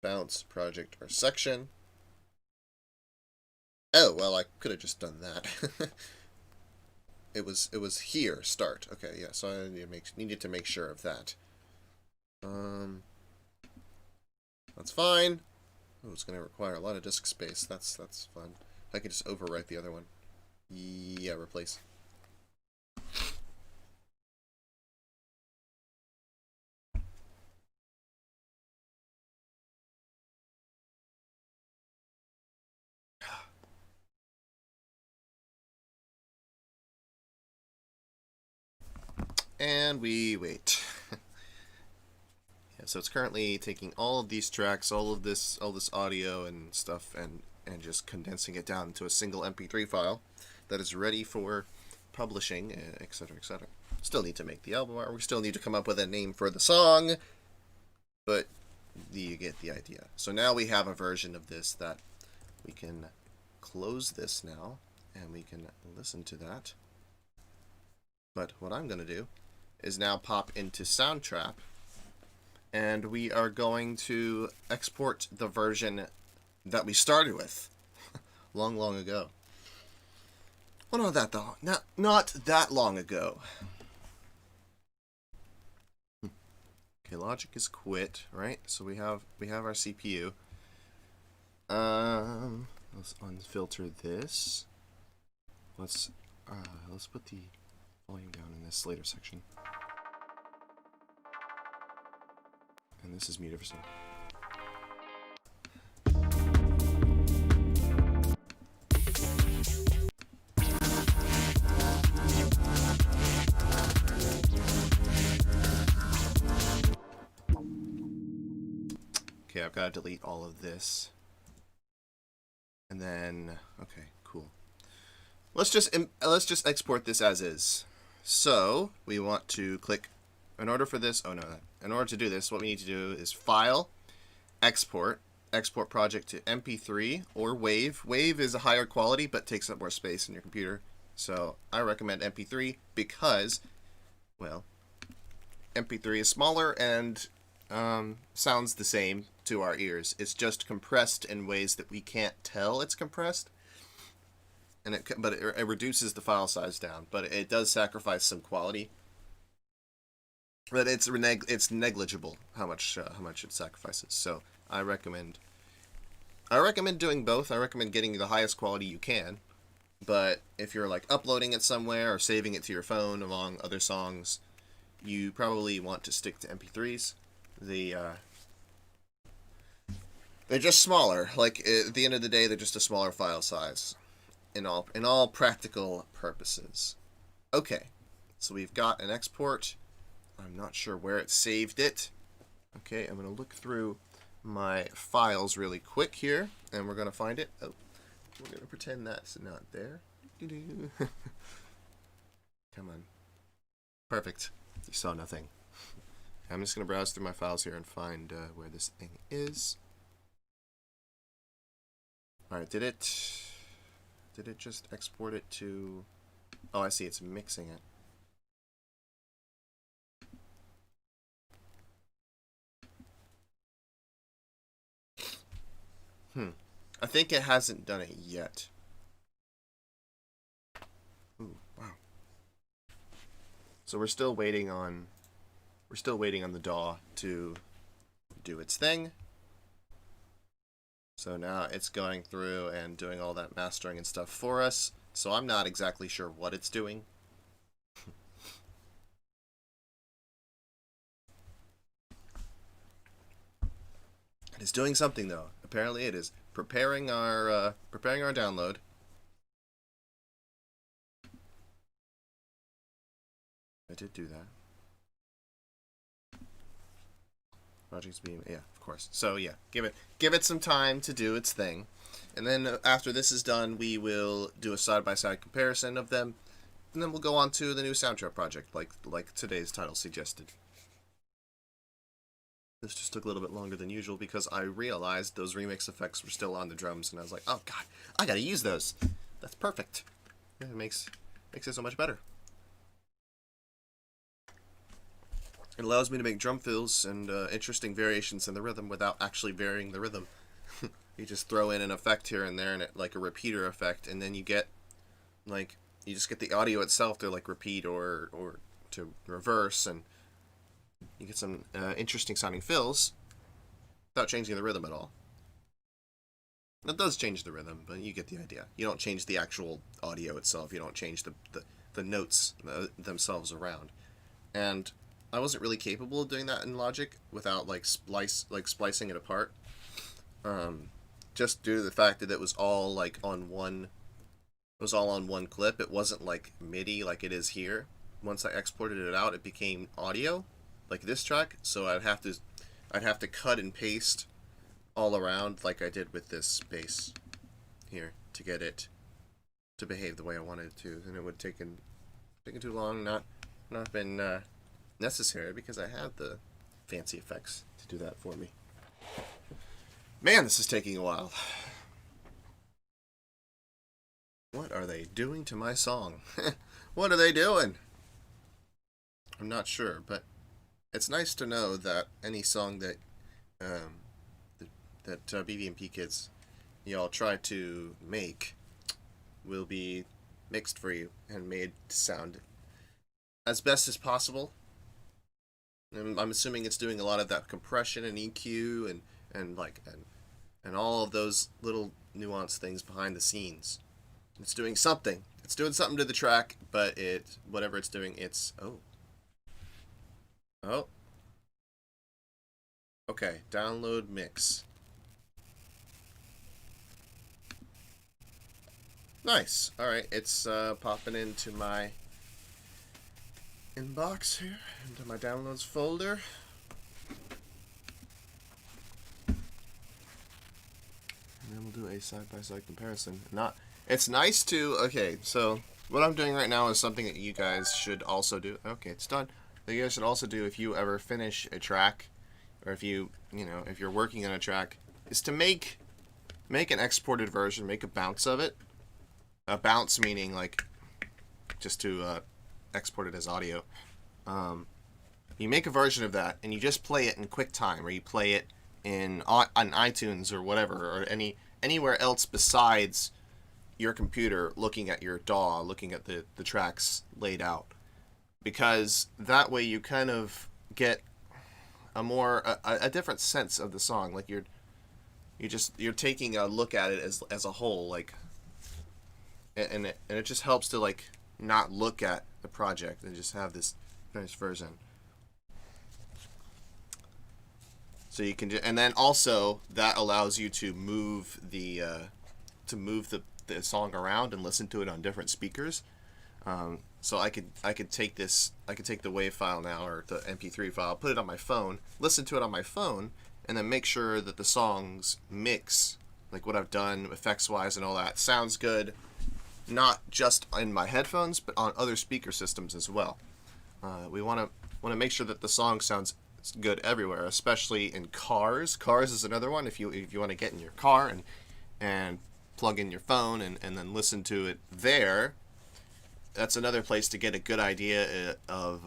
Bounce, project, or section. Oh, well, I could have just done that. It was here, start. Okay, yeah, so I needed to make sure of that. That's fine. Oh, it's going to require a lot of disk space. That's fun. I can just overwrite the other one. Yeah, replace. And we wait. Yeah, so it's currently taking all of these tracks, all this audio and stuff, and just condensing it down into a single MP3 file that is ready for publishing, etc., etc. Still need to make the album art. We still need to come up with a name for the song, but you get the idea. So now we have a version of this that we can close this now, and we can listen to that. But what I'm going to do is now pop into Soundtrap, and we are going to export the version that we started with long ago. Well, not that long. Not that long ago. Okay, Logic is quit, right? So we have our CPU. Let's unfilter this. Let's put the volume down in this later section. And this is mute everything. Okay, I've got to delete all of this. And then, okay, cool. Let's just export this as is. So we want to click, in order for this, in order to do this, what we need to do is File, Export project to MP3 or WAV. WAV is a higher quality but takes up more space in your computer. So I recommend MP3 because, well, MP3 is smaller and sounds the same to our ears. It's just compressed in ways that we can't tell it's compressed. And it reduces the file size down, but it does sacrifice some quality. But it's negligible how much it sacrifices. So I recommend doing both. I recommend getting the highest quality you can. But if you're like uploading it somewhere or saving it to your phone among other songs, you probably want to stick to MP3s. They're just smaller. Like at the end of the day, they're just a smaller file size, in all practical purposes. Okay, so we've got an export. I'm not sure where it saved it. Okay, I'm gonna look through my files really quick here, and we're gonna find it. Oh, we're gonna pretend that's not there. Come on. Perfect. You saw nothing. I'm just gonna browse through my files here and find where this thing is. Alright, did it just export it to... Oh, I see, it's mixing it. I think it hasn't done it yet. Ooh, wow. So we're still waiting on the DAW to do its thing. So now it's going through and doing all that mastering and stuff for us. So I'm not exactly sure what it's doing. It's doing something though. Apparently it is preparing our download. I did do that. Project's being, yeah, of course. So yeah, give it some time to do its thing, and then after this is done, we will do a side-by-side comparison of them, and then we'll go on to the new Soundtrap project, like today's title suggested. This just took a little bit longer than usual because I realized those remix effects were still on the drums, and I was like, oh god, I gotta use those. That's perfect. Yeah, it makes it so much better. It allows me to make drum fills and interesting variations in the rhythm without actually varying the rhythm. You just throw in an effect here and there, and like a repeater effect, and then you get, like, you just get the audio itself to like repeat or to reverse, and you get some interesting sounding fills without changing the rhythm at all. It does change the rhythm, but you get the idea. You don't change the actual audio itself. You don't change the notes themselves around. And I wasn't really capable of doing that in Logic without splicing it apart. Just due to the fact that it was all on one clip. It wasn't like MIDI like it is here. Once I exported it out, it became audio, like this track. So I'd have to cut and paste all around like I did with this bass here to get it to behave the way I wanted it to, and it would taken too long. Not been necessary because I had the fancy effects to do that for me. Man, this is taking a while. What are they doing to my song? What are they doing? I'm not sure, but it's nice to know that any song that BVMP kids y'all try to make will be mixed for you and made to sound as best as possible. And I'm assuming it's doing a lot of that compression and EQ and all of those little nuanced things behind the scenes. It's doing something. It's doing something to the track, but whatever it's doing, it's oh. Okay, download mix. Nice. All right, it's popping into my inbox here, into my downloads folder. And then we'll do a side-by-side comparison. It's nice to, okay, so what I'm doing right now is something that you guys should also do. Okay, it's done. That you guys should also do if you ever finish a track, or if you're working on a track, is to make an exported version, make a bounce of it. A bounce meaning like just to export it as audio. You make a version of that and you just play it in QuickTime, or you play it on iTunes or whatever, or anywhere else besides your computer, looking at your DAW, looking at the tracks laid out, because that way you kind of get a different sense of the song. Like you're taking a look at it as a whole, like, and it just helps to like not look at the project and just have this finished version. So you can, and then also that allows you to move the song around and listen to it on different speakers. So I could take the WAV file now, or the MP3 file, put it on my phone, listen to it on my phone, and then make sure that the songs mix, like what I've done effects wise and all that, sounds good, not just in my headphones but on other speaker systems as well. We want to make sure that the song sounds good everywhere, especially in cars. Cars is another one. If you want to get in your car and plug in your phone and then listen to it there, that's another place to get a good idea of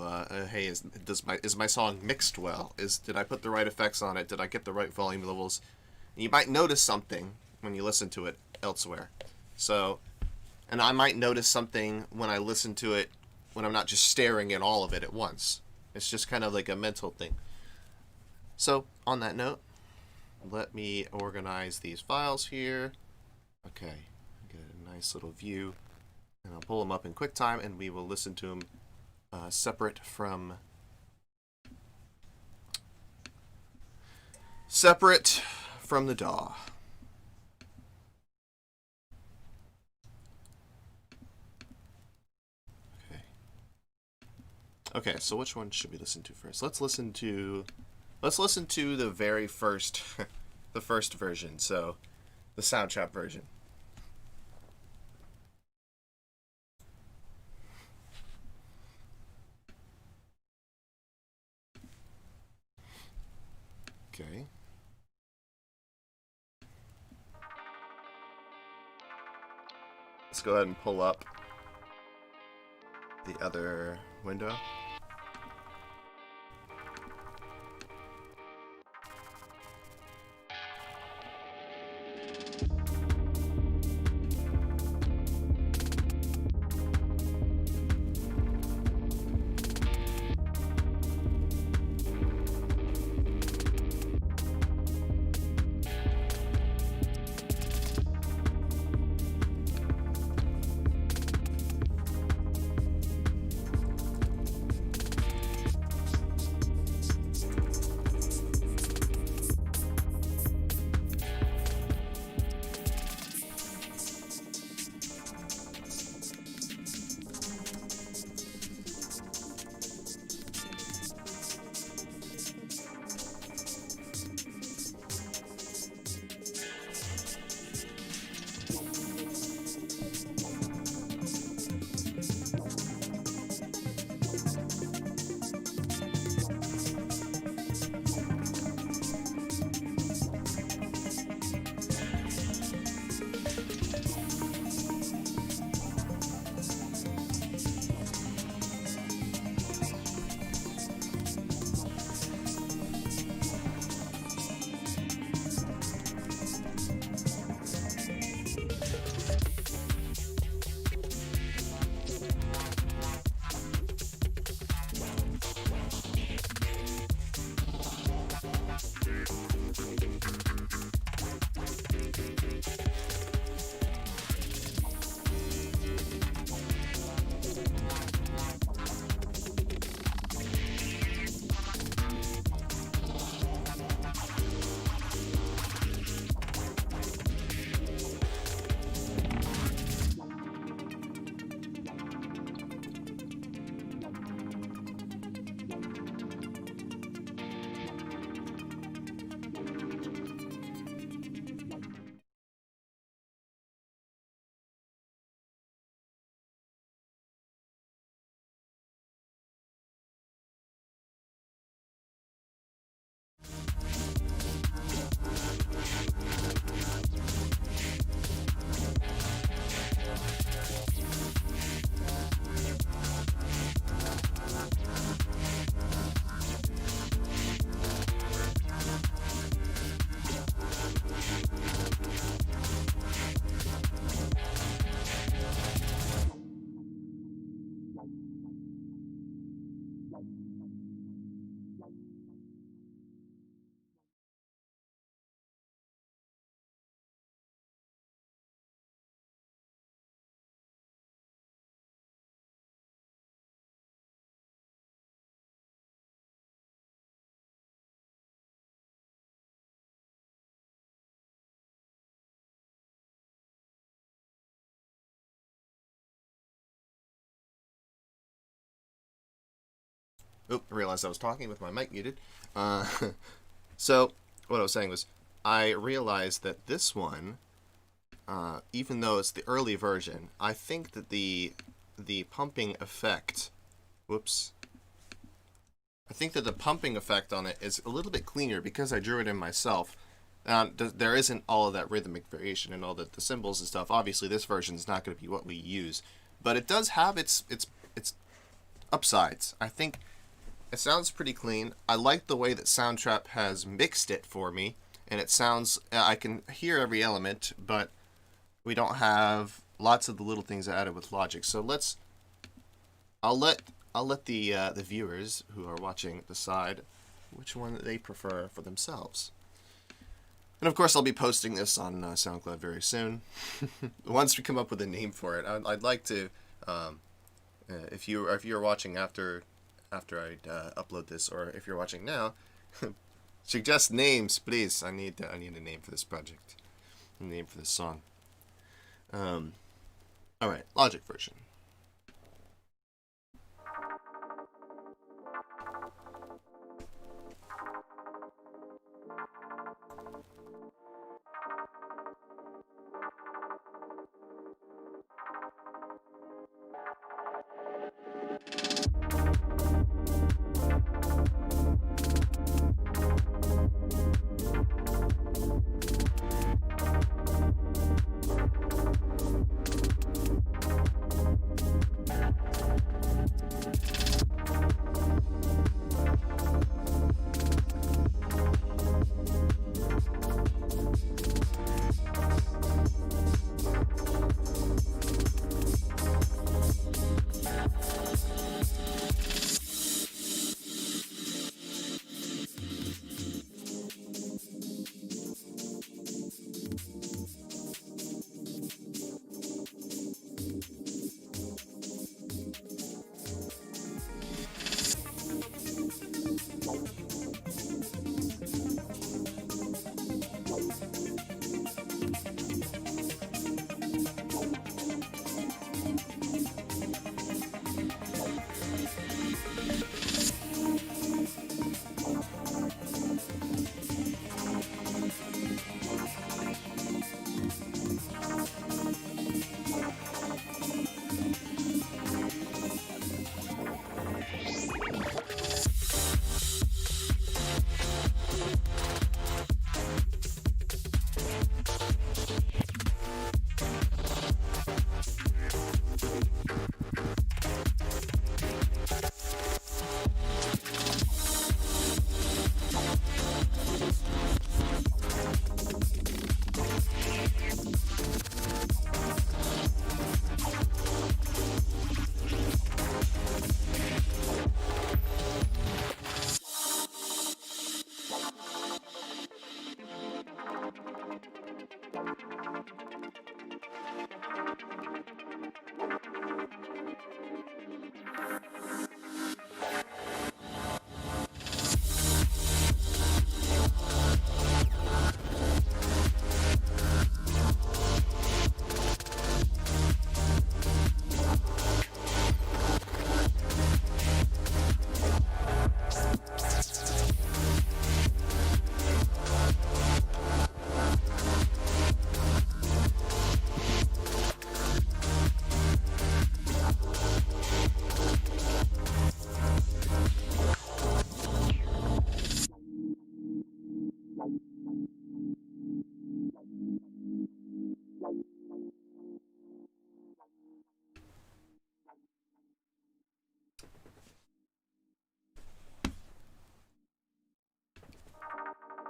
hey, is my song mixed well? Did I put the right effects on it? Did I get the right volume levels? And you might notice something when you listen to it elsewhere. So, and I might notice something when I listen to it when I'm not just staring at all of it at once. It's just kind of like a mental thing. So, on that note, let me organize these files here. Okay, get a nice little view. And I'll pull them up in QuickTime, and we will listen to them separate from the DAW. Okay. Okay, so which one should we listen to first? Let's listen to the very first the first version, so the Soundtrap version. Okay. Let's go ahead and pull up the other window. Oh, I realized I was talking with my mic muted. Uh, so, what I was saying was, I realized that this one, even though it's the early version, I think that the pumping effect, whoops, I think that the pumping effect on it is a little bit cleaner because I drew it in myself. There isn't all of that rhythmic variation and all the cymbals and stuff. Obviously, this version is not going to be what we use, but it does have its upsides. I think it sounds pretty clean. I like the way that Soundtrap has mixed it for me, and it sounds, I can hear every element, but we don't have lots of the little things added with Logic. So I'll let the viewers who are watching decide which one they prefer for themselves. And of course, I'll be posting this on SoundCloud very soon. Once we come up with a name for it, I'd like to, if you're watching after I upload this, or if you're watching now, suggest names, please. I need a name for this project, a name for this song. All right, Logic version.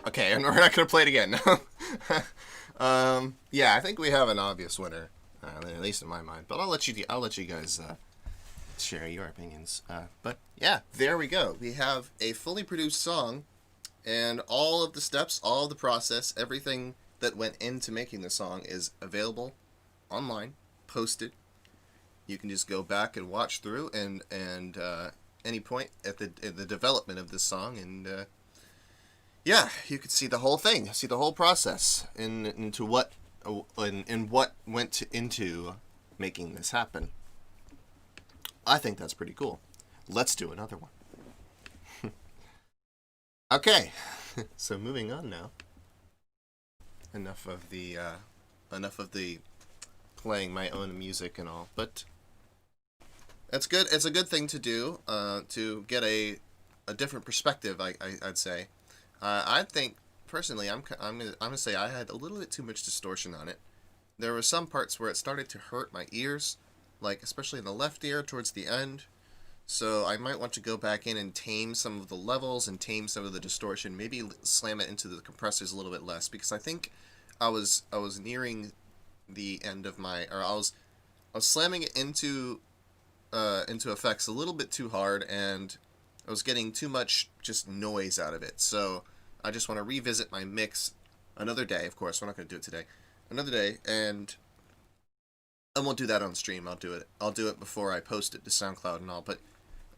Okay, and we're not gonna play it again. Yeah, I think we have an obvious winner, at least in my mind. But I'll let you guys share your opinions. But yeah, there we go. We have a fully produced song, and all of the steps, all of the process, everything that went into making the song is available online, posted. You can just go back and watch through, and any point at the development of this song, and yeah, you could see the whole thing, see the whole process, into what went into making this happen. I think that's pretty cool. Let's do another one. Okay, so moving on now. Enough of the playing my own music and all, but it's good. It's a good thing to do to get a different perspective. I'd say. I think personally, I'm gonna say I had a little bit too much distortion on it. There were some parts where it started to hurt my ears, like especially in the left ear towards the end. So I might want to go back in and tame some of the levels and tame some of the distortion. Maybe slam it into the compressors a little bit less, because I think I was nearing the end of my, or I was slamming it into effects a little bit too hard, and I was getting too much just noise out of it. So I just want to revisit my mix another day. Of course, we're not going to do it today. Another day, and I won't do that on stream. I'll do it. I'll do it before I post it to SoundCloud and all. But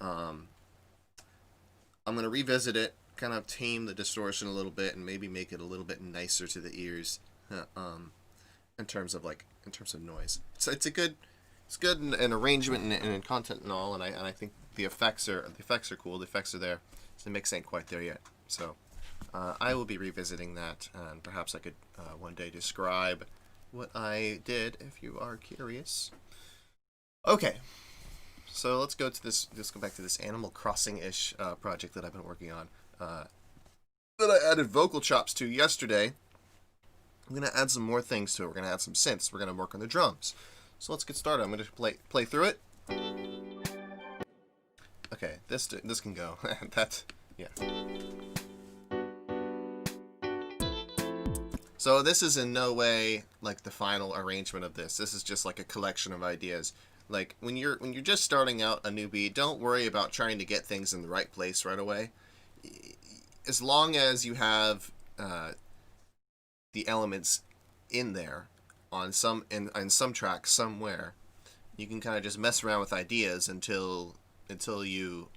um, I'm gonna revisit it, kind of tame the distortion a little bit, and maybe make it a little bit nicer to the ears. In terms of noise. So it's good in arrangement and in content and all. And I think the effects are cool. The effects are there. So the mix ain't quite there yet. So I will be revisiting that, and perhaps I could one day describe what I did if you are curious. Okay, so let's go to this. Let's go back to this Animal Crossing-ish project that I've been working on. That I added vocal chops to yesterday. I'm gonna add some more things to it. We're gonna add some synths. We're gonna work on the drums. So let's get started. I'm gonna play through it. Okay, this can go. That's yeah. So this is in no way like the final arrangement of this. This is just like a collection of ideas. Like when you're just starting out a new beat, don't worry about trying to get things in the right place right away. As long as you have the elements in there on some track somewhere, you can kind of just mess around with ideas until you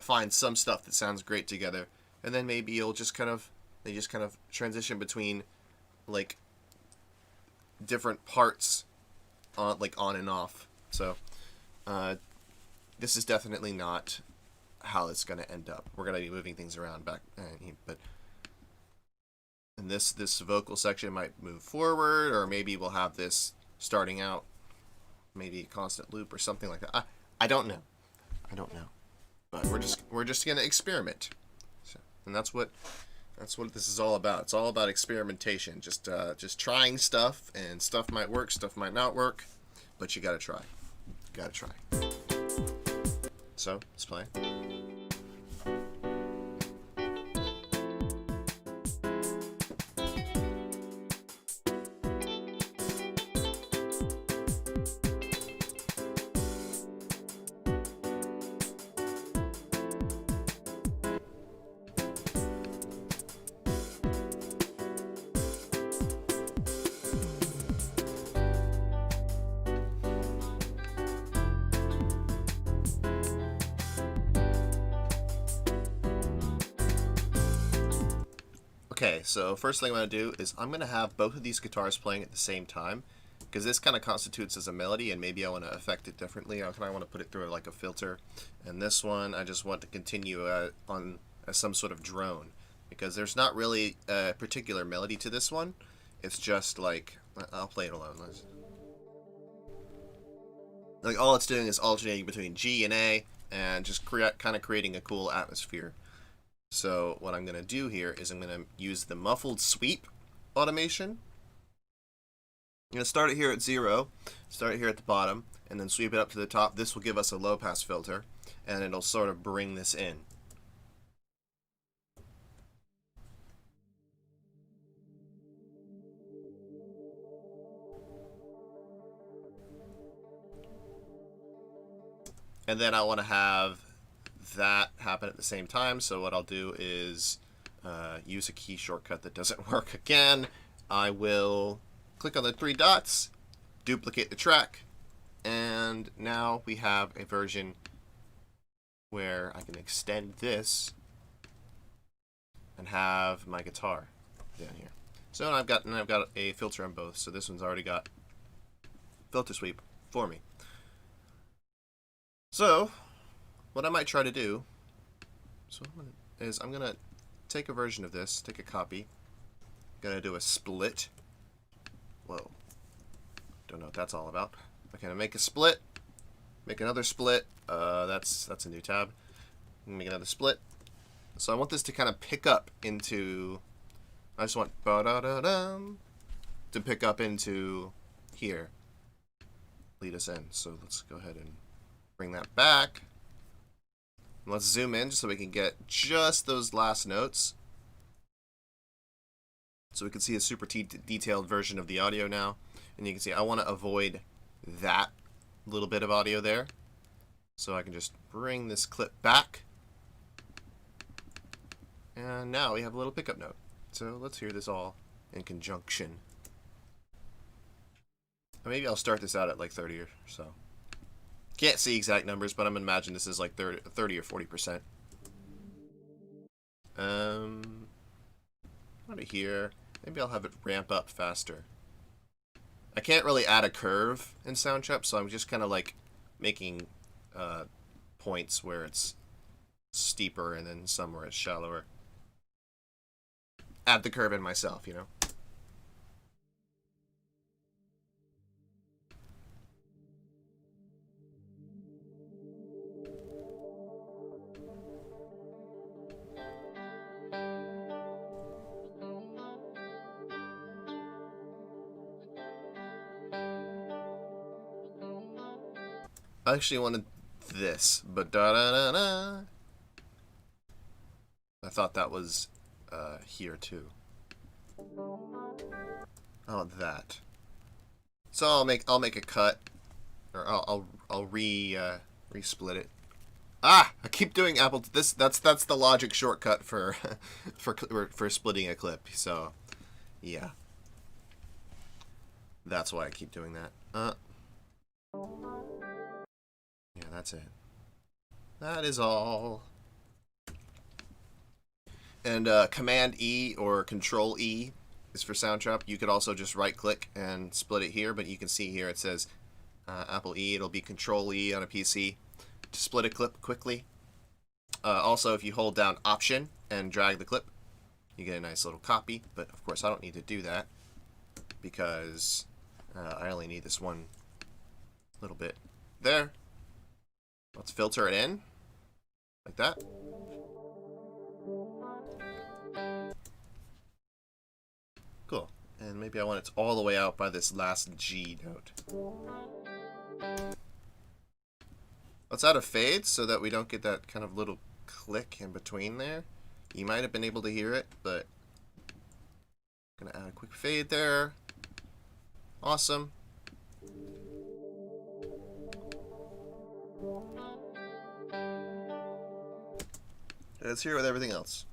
find some stuff that sounds great together, and then maybe they just kind of transition between like different parts on and off. So this is definitely not how it's going to end up. We're going to be moving things around back, but and this vocal section might move forward, or maybe we'll have this starting out maybe a constant loop or something like that. I don't know, but we're just going to experiment. So, and that's what this is all about. It's all about experimentation. Just trying stuff, and stuff might work, stuff might not work, but you gotta try. So let's play. Okay, so first thing I'm going to do is I'm going to have both of these guitars playing at the same time, because this kind of constitutes as a melody, and maybe I want to affect it differently. I want to put it through like a filter. And this one, I just want to continue on as some sort of drone, because there's not really a particular melody to this one. It's just like, I'll play it alone. Like all it's doing is alternating between G and A, and just kind of creating a cool atmosphere. So what I'm going to do here is I'm going to use the muffled sweep automation. I'm going to start it here at 0, start it here at the bottom, and then sweep it up to the top. This will give us a low pass filter, and it'll sort of bring this in. And then I want to have that happen at the same time. So what I'll do is use a key shortcut that doesn't work again. I will click on the 3 dots, duplicate the track, and now we have a version where I can extend this and have my guitar down here. So I've got a filter on both. So this one's already got filter sweep for me. So what I might try to do is I'm gonna take a version of this, take a copy. Gonna do a split. Whoa. Don't know what that's all about. Okay, I'll make a split. Make another split. That's a new tab. Make another split. So I want this to kind of pick up into. I just want ba-da-da-dum to pick up into here. Lead us in. So let's go ahead and bring that back. And let's zoom in just so we can get just those last notes. So we can see a super detailed version of the audio now. And you can see I want to avoid that little bit of audio there. So I can just bring this clip back. And now we have a little pickup note. So let's hear this all in conjunction. Maybe I'll start this out at like 30 or so. Can't see exact numbers, but I'm gonna imagine this is like 30 or 40%. Out of here. Maybe I'll have it ramp up faster. I can't really add a curve in Soundtrap, so I'm just kind of like making points where it's steeper and then some where it's shallower. Add the curve in myself, you know? I actually wanted this, but da-da-da-da. I thought that was here too. Oh, that. So I'll make a cut, or I'll re-split it. Ah, I keep doing Apple. That's the logic shortcut for for splitting a clip. So, yeah, that's why I keep doing that. Yeah, that's it. That is all. And Command E or Control E is for Soundtrap. You could also just right click and split it here, but you can see here it says Apple E. It'll be Control E on a PC to split a clip quickly. Also, if you hold down Option and drag the clip, you get a nice little copy. But of course, I don't need to do that because I only need this one little bit there. Let's filter it in like that. Cool. And maybe I want it all the way out by this last G note. Let's add a fade so that we don't get that kind of little click in between there. You might have been able to hear it, but I'm gonna add a quick fade there. Awesome. Let's hear it with everything else.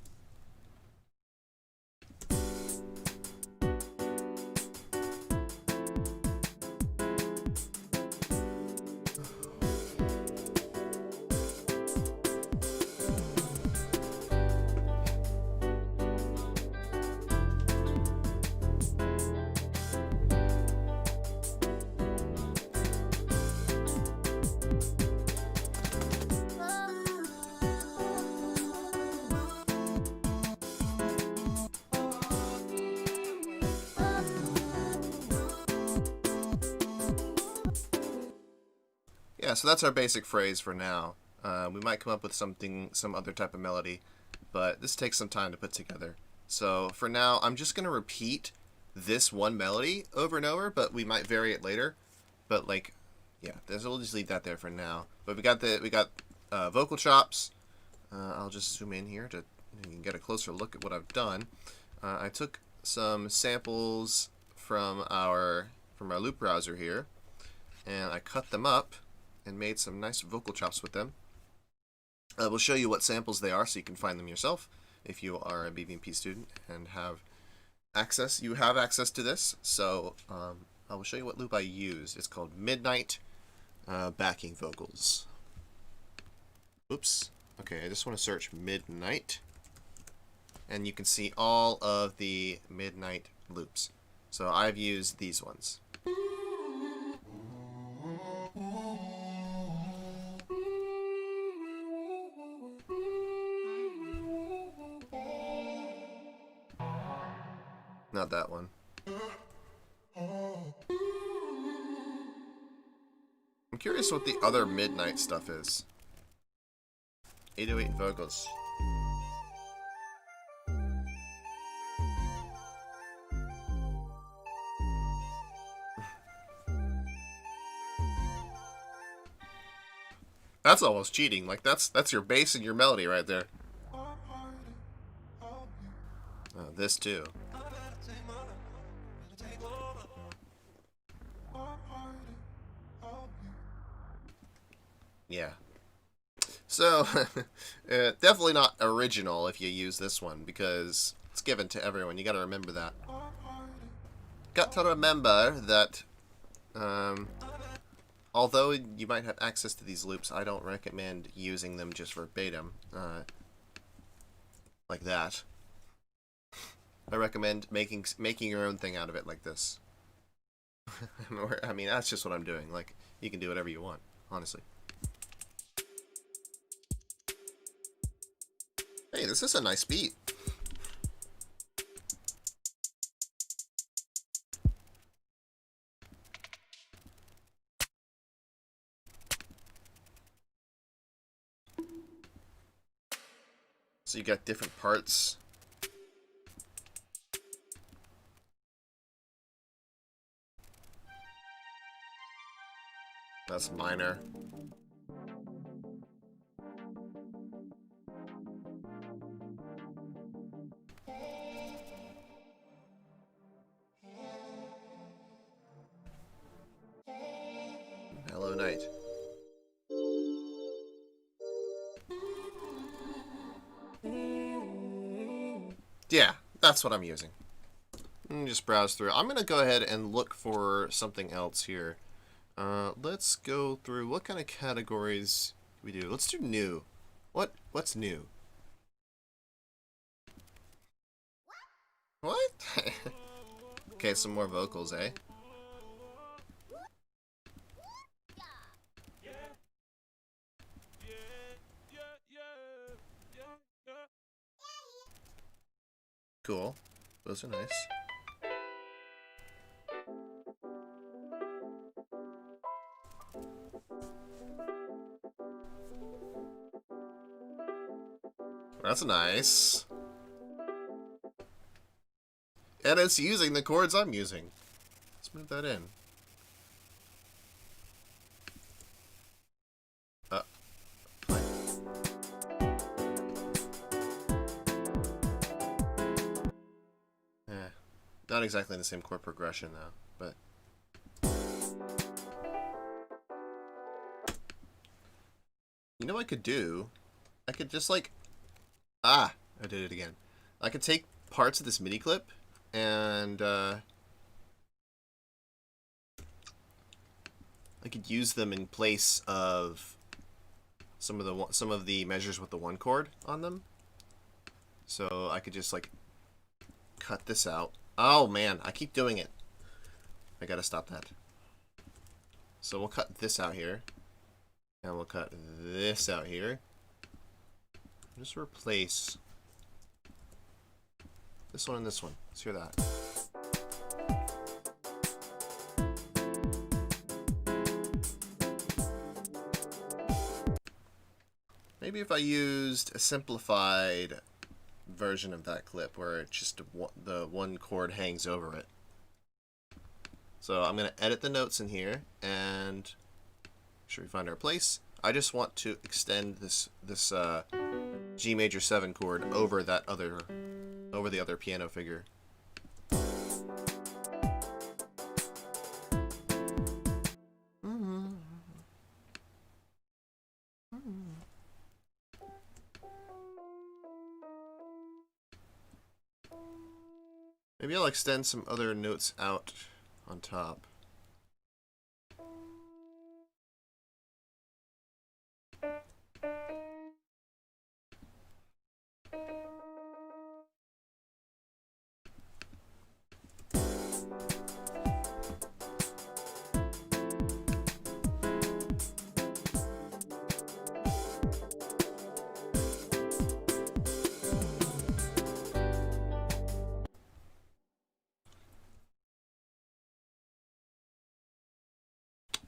Yeah, so that's our basic phrase for now. We might come up with some other type of melody, but this takes some time to put together. So for now, I'm just going to repeat this one melody over and over, but we might vary it later. But like, yeah, we'll just leave that there for now. But we got vocal chops. I'll just zoom in here to you can get a closer look at what I've done. I took some samples from our loop browser here, and I cut them up and made some nice vocal chops with them. We'll show you what samples they are so you can find them yourself if you are a BVMP student and have access. You have access to this, so I will show you what loop I used. It's called Midnight Backing Vocals. Oops. Okay, I just want to search Midnight, and you can see all of the Midnight loops. So I've used these ones. Not that one. I'm curious what the other midnight stuff is. 808 vocals. That's almost cheating. Like that's your bass and your melody right there. This too. Yeah. So, definitely not original if you use this one, because it's given to everyone. You gotta remember that. Got to remember that, although you might have access to these loops, I don't recommend using them just verbatim, like that. I recommend making your own thing out of it like this. I mean, that's just what I'm doing. Like, you can do whatever you want, honestly. Hey, this is a nice beat. So you got different parts. That's minor. Hello, night. Yeah, that's what I'm using. Just browse through. I'm gonna go ahead and look for something else here. Let's go through. What kind of categories do we do? Let's do new. What's new? What? Okay, some more vocals, eh? Cool. Those are nice. That's nice. And it's using the chords I'm using. Let's move that in. Not exactly the same chord progression though, but you know what I could do? I could just like I did it again. I could take parts of this MIDI clip and I could use them in place of some of the measures with the one chord on them. So I could just like cut this out. Oh man, I keep doing it. I gotta stop that. So we'll cut this out here. And we'll cut this out here. Just replace this one and this one. Let's hear that. Maybe if I used a simplified version of that clip where it just the one chord hangs over it. So I'm going to edit the notes in here and make sure we find our place. I just want to extend this G major 7 chord over the other piano figure. Maybe I'll extend some other notes out on top.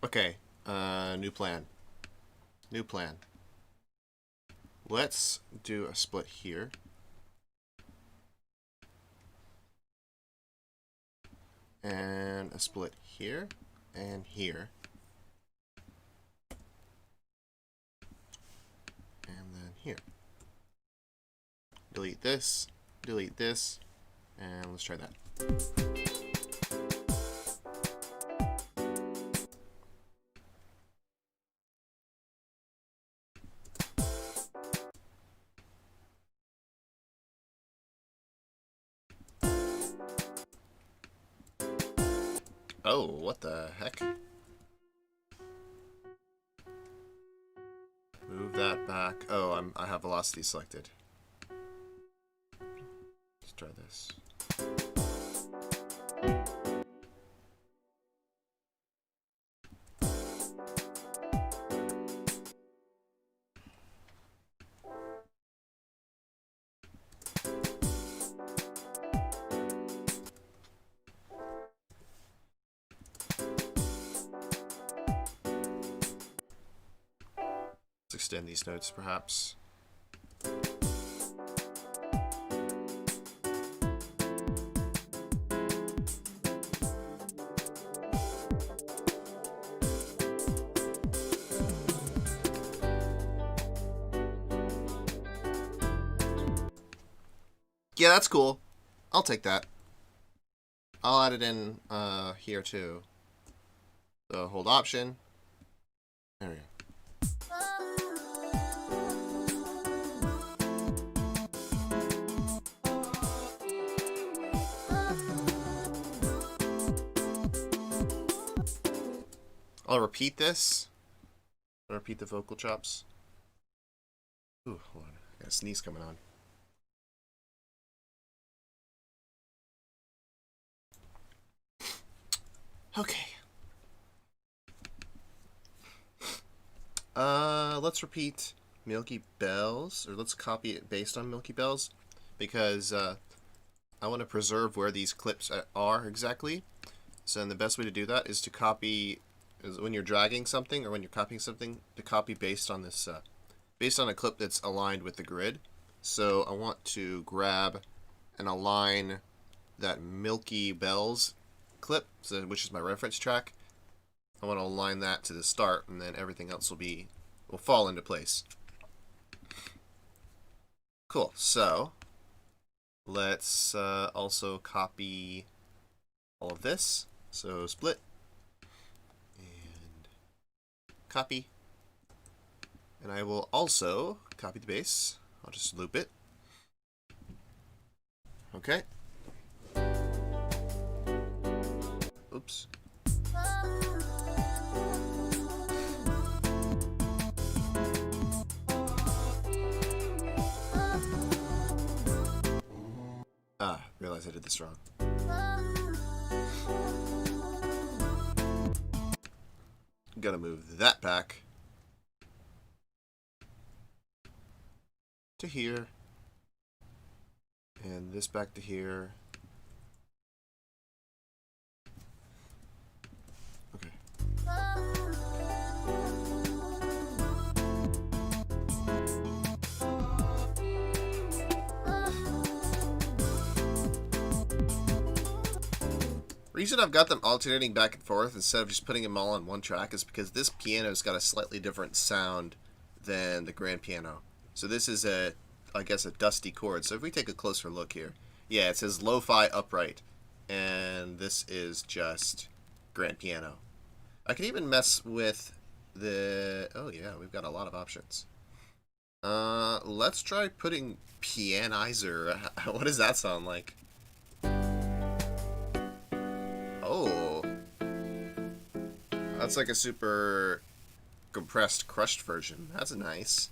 Okay, new plan. New plan. Let's do a split here. And a split here and here. And then here. Delete this, and let's try that. Oh, what the heck? Move that back. Oh, I have velocity selected. Let's try this. Let's extend these notes, perhaps. Yeah, that's cool. I'll take that. I'll add it in here too. So hold Option. There we go. I'll repeat this. I'll repeat the vocal chops. Ooh, hold on. I got a sneeze coming on. Okay. Let's repeat Milky Bells, or let's copy it based on Milky Bells, because I want to preserve where these clips are exactly. So then the best way to do that is to copy, is when you're dragging something or when you're copying something, to copy based on this, based on a clip that's aligned with the grid. So I want to grab and align that Milky Bells clip, so, which is my reference track. I want to align that to the start, and then everything else will fall into place. Cool. So let's also copy all of this. So split and copy, and I will also copy the bass. I'll just loop it. Okay. Oops. Realized I did this wrong. Gotta move that back to here, and this back to here. Okay. The reason I've got them alternating back and forth instead of just putting them all on one track is because this piano's got a slightly different sound than the grand piano. So this is I guess a dusty chord. So if we take a closer look here, yeah, it says lo-fi upright, and this is just grand piano. I can even mess with the, oh yeah, we've got a lot of options. Let's try putting pianizer. What does that sound like? Oh, that's like a super compressed, crushed version. That's nice.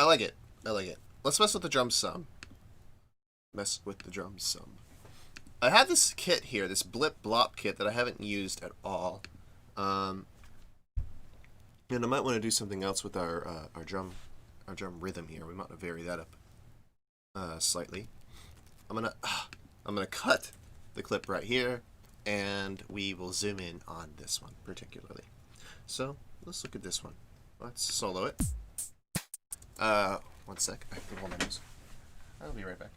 I like it. I like it. Let's mess with the drums some. Mess with the drums some. I have this kit here, this blip blop kit that I haven't used at all. And I might want to do something else with our drum rhythm here. We might want to vary that up slightly. I'm gonna cut the clip right here, and we will zoom in on this one particularly. So let's look at this one. Let's solo it. 1 sec. I have to hold my nose. I'll be right back.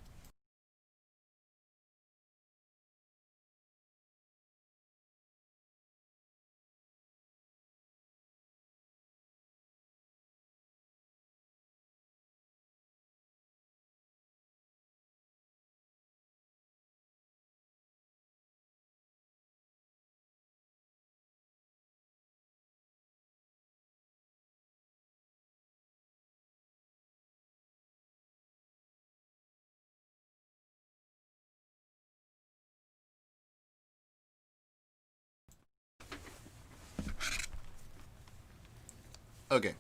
Okay,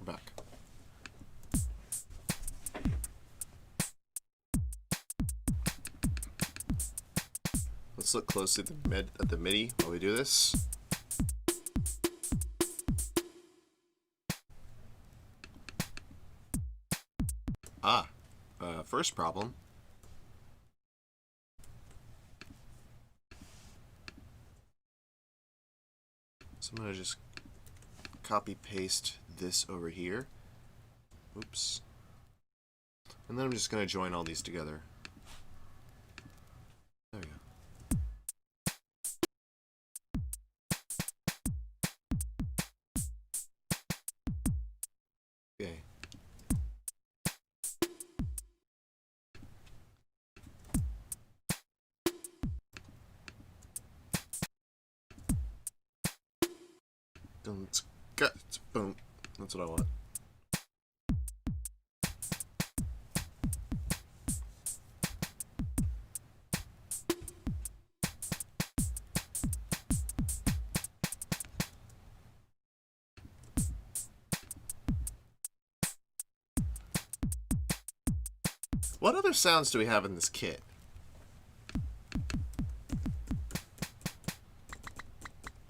we're back. Let's look closely at the MIDI while we do this. First problem. So I'm gonna just copy paste this over here. Oops. And then I'm just gonna join all these together. There we go. Okay. Boom. That's what I want. What other sounds do we have in this kit?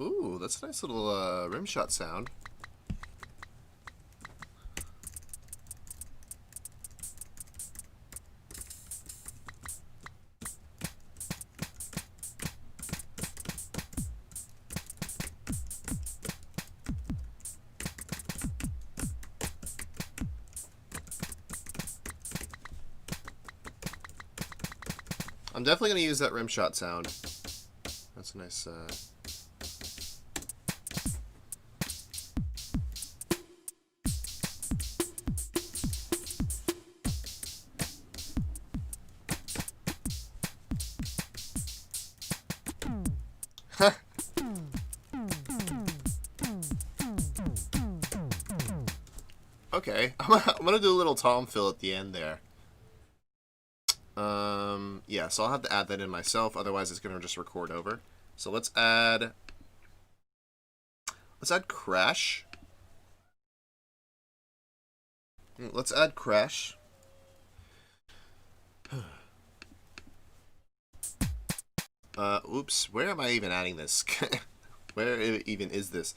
Ooh, that's a nice little rim shot sound. I'm definitely going to use that rim shot sound. That's a nice... Okay, I'm going to do a little tom fill at the end there. Yeah, so I'll have to add that in myself, otherwise it's going to just record over. So let's add crash. Let's add crash. Oops, where am I even adding this? Where even is this?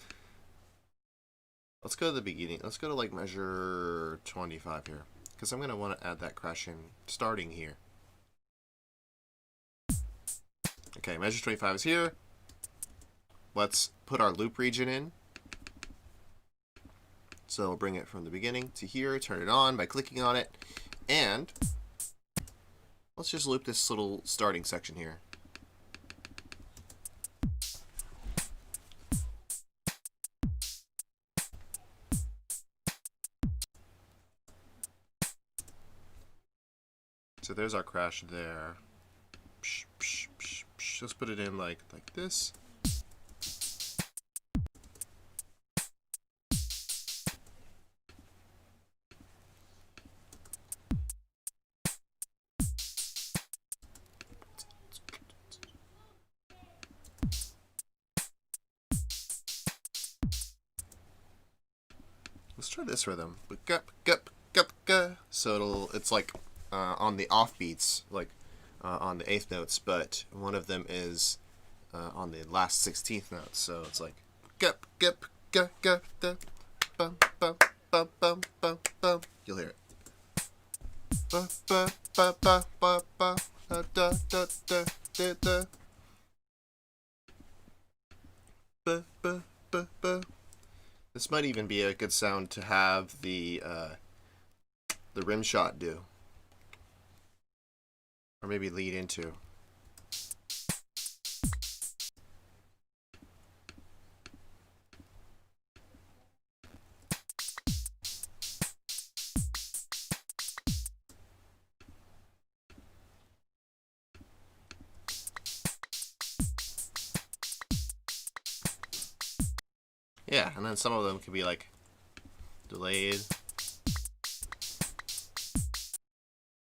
Let's go to the beginning. Let's go to like measure 25 here, because I'm going to want to add that crash in starting here. Okay, measure 25 is here. Let's put our loop region in. So we'll bring it from the beginning to here, turn it on by clicking on it, and let's just loop this little starting section here. So there's our crash there. Psh, psh, psh, psh. Let's put it in like this. Let's try this rhythm. So it's like on the off beats, like on the eighth notes, but one of them is on the last 16th note. So it's like gup gup gup gup da, bum bum bum bum bum bum. You'll hear it. Ba ba ba ba ba ba da da da da da. Ba ba ba ba. This might even be a good sound to have the rim shot do, or maybe lead into. Yeah, and then some of them can be like delayed.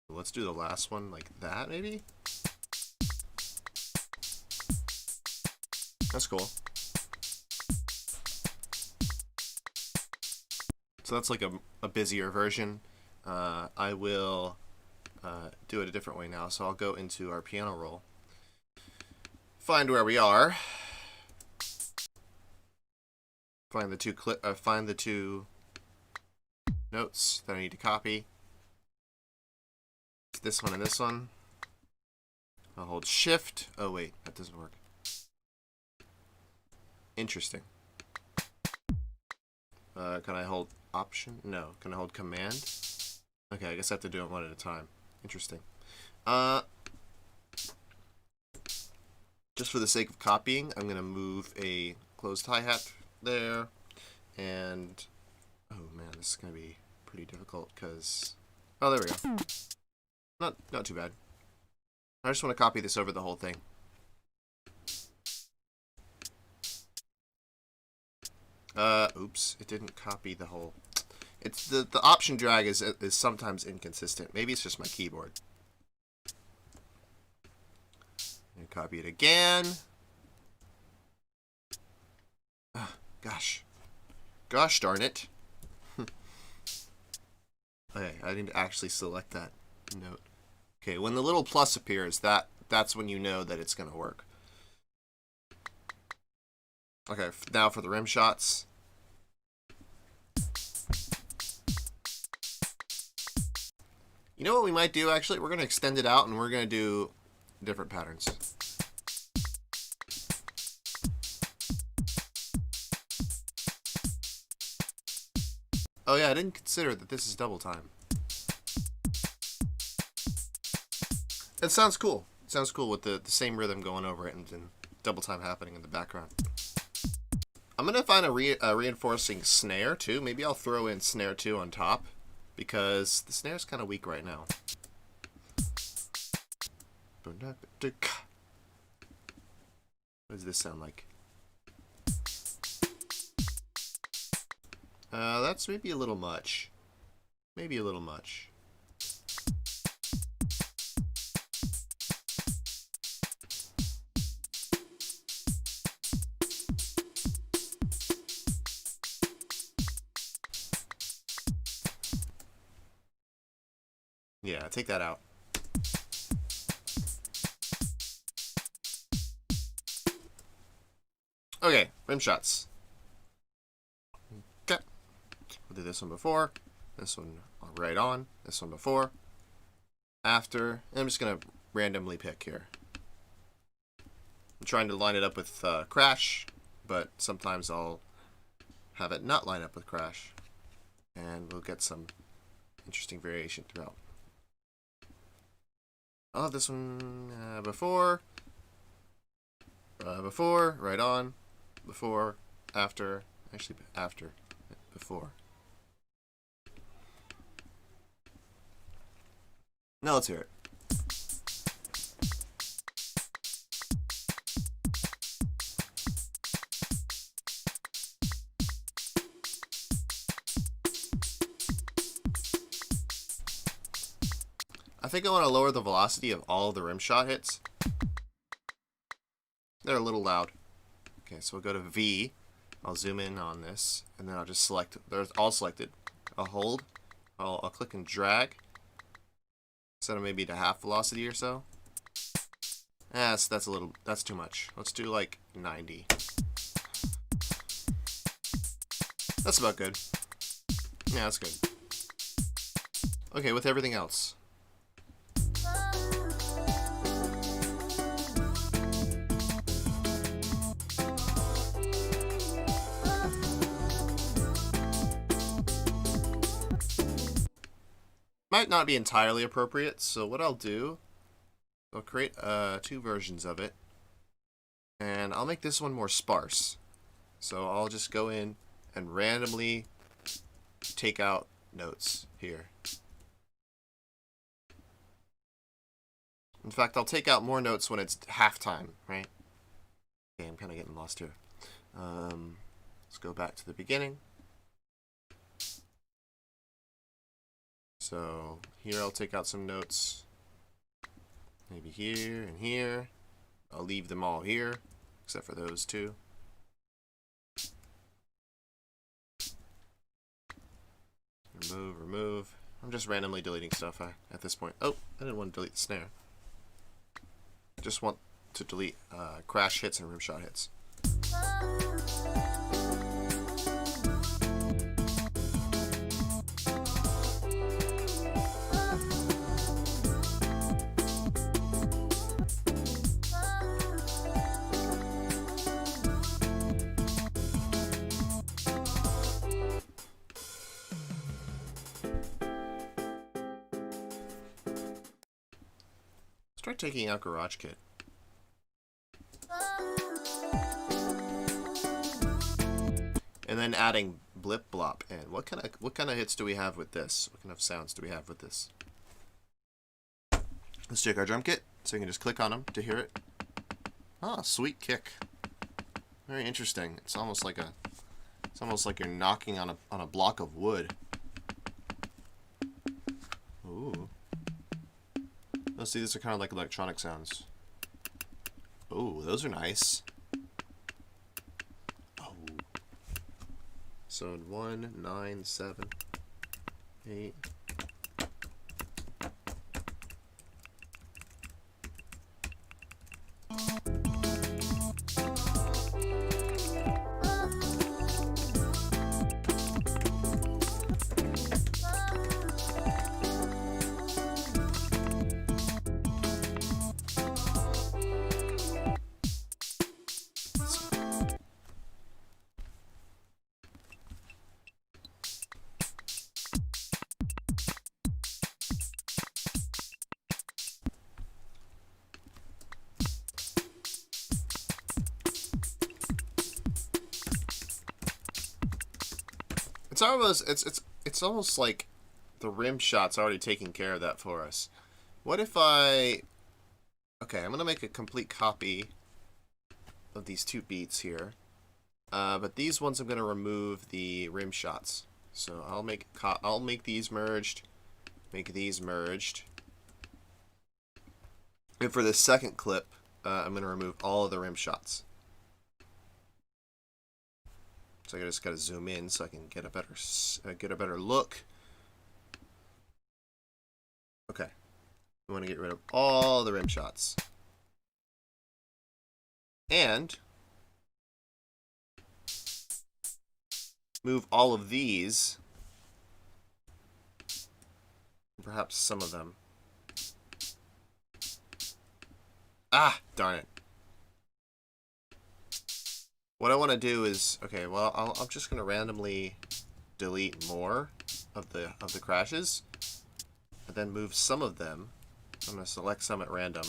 Let's do the last one like that, maybe? That's cool. So that's like a busier version. I will do it a different way now. So I'll go into our piano roll, find where we are, find the two notes that I need to copy. It's this one and this one. I'll hold Shift. Oh wait, that doesn't work. Interesting. Can I hold Option? No. Can I hold Command? Okay, I guess I have to do it one at a time. Interesting. Just for the sake of copying, I'm going to move a closed hi-hat there. And, oh man, this is going to be pretty difficult because, oh, there we go. Not too bad. I just want to copy this over the whole thing. Oops, it didn't copy the whole. It's the option drag is sometimes inconsistent. Maybe it's just my keyboard. And copy it again. Gosh darn it. Okay, I didn't actually select that note. Okay, when the little plus appears, that's when you know that it's gonna work. Okay, now for the rim shots. You know what we might do, actually? We're going to extend it out, and we're going to do different patterns. Oh yeah, I didn't consider that this is double time. It sounds cool. It sounds cool with the same rhythm going over it and double time happening in the background. I'm going to find a reinforcing snare, too. Maybe I'll throw in snare 2 on top, because the snare's kind of weak right now. What does this sound like? That's maybe a little much. Maybe a little much. Yeah, take that out. Okay, rim shots. Okay. We'll do this one before, this one right on, this one before, after, and I'm just going to randomly pick here. I'm trying to line it up with Crash, but sometimes I'll have it not line up with Crash, and we'll get some interesting variation throughout. I'll have this one before, right on, before, after, actually after, before. Now let's hear it. I think I want to lower the velocity of all of the rim shot hits. They're a little loud. Okay, so we'll go to V. I'll zoom in on this, and then I'll just select. They're all selected. I'll hold, I'll click and drag. Set them maybe to half velocity or so. That's too much. Let's do like 90. That's about good. Yeah, that's good. Okay, with everything else. Might not be entirely appropriate, so what I'll do, I'll create 2 versions of it, and I'll make this one more sparse. So I'll just go in and randomly take out notes here. In fact, I'll take out more notes when it's halftime, right? Okay, I'm kind of getting lost here. Let's go back to the beginning. So here I'll take out some notes. Maybe here and here. I'll leave them all here, except for those 2. Remove. I'm just randomly deleting stuff at this point. Oh, I didn't want to delete the snare. I just want to delete crash hits and rimshot hits. Try taking out GarageKit. And then adding blip blop in. What kind of hits do we have with this? What kind of sounds do we have with this? Let's check our drum kit. So you can just click on them to hear it. Ah, sweet kick. Very interesting. It's almost like you're knocking on a block of wood. Ooh. Let's see, these are kind of like electronic sounds. Oh, those are nice. Oh. So 1, 9, 7, 8. It's almost like the rim shot's already taking care of that for us. What if okay, I'm gonna make a complete copy of these 2 beats here, but these ones I'm gonna remove the rim shots. So I'll make these merged, make these merged, and for the second clip, I'm gonna remove all of the rim shots. So I just gotta zoom in so I can get a better look. Okay, we want to get rid of all the rim shots, and move all of these, perhaps some of them. Ah, darn it. What I want to do is, okay, well, I'm just going to randomly delete more of the crashes, and then move some of them. I'm going to select some at random.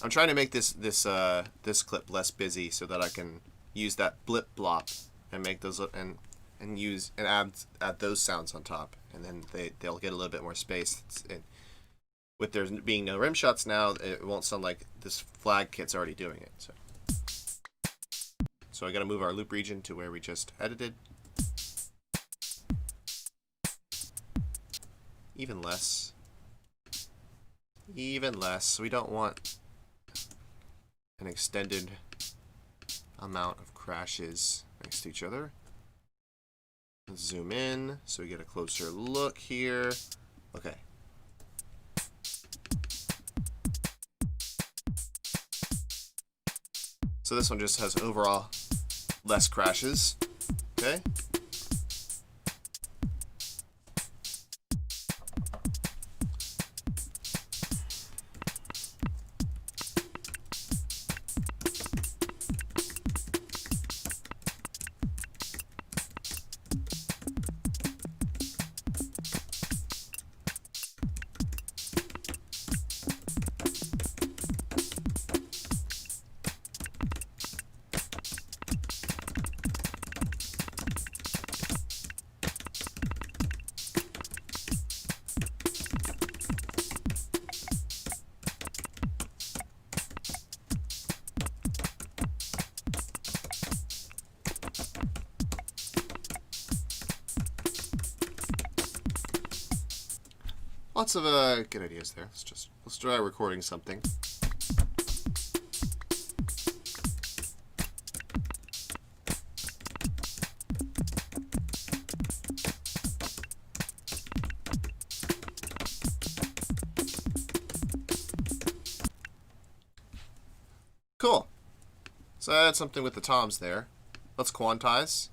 I'm trying to make this clip less busy so that I can use that blip blop and make those and add those sounds on top, and then they'll get a little bit more space. With there being no rim shots now, it won't sound like this flag kit's already doing it. So I got to move our loop region to where we just edited. Even less. Even less. We don't want an extended amount of crashes next to each other. Let's zoom in so we get a closer look here. Okay. So this one just has overall less crashes. Okay. Lots of good ideas there. Let's try recording something. Cool. So I had something with the toms there. Let's quantize.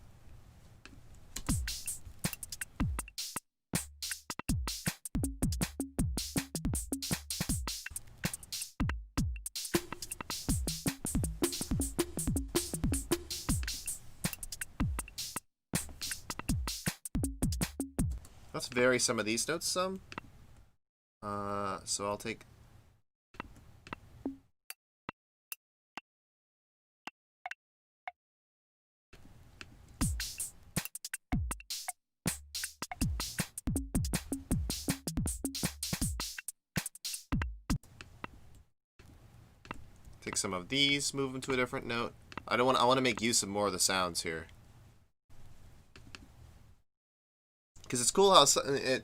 Let's vary some of these notes some. So I'll take... Take some of these, move them to a different note. I want to make use of more of the sounds here. Because it's cool how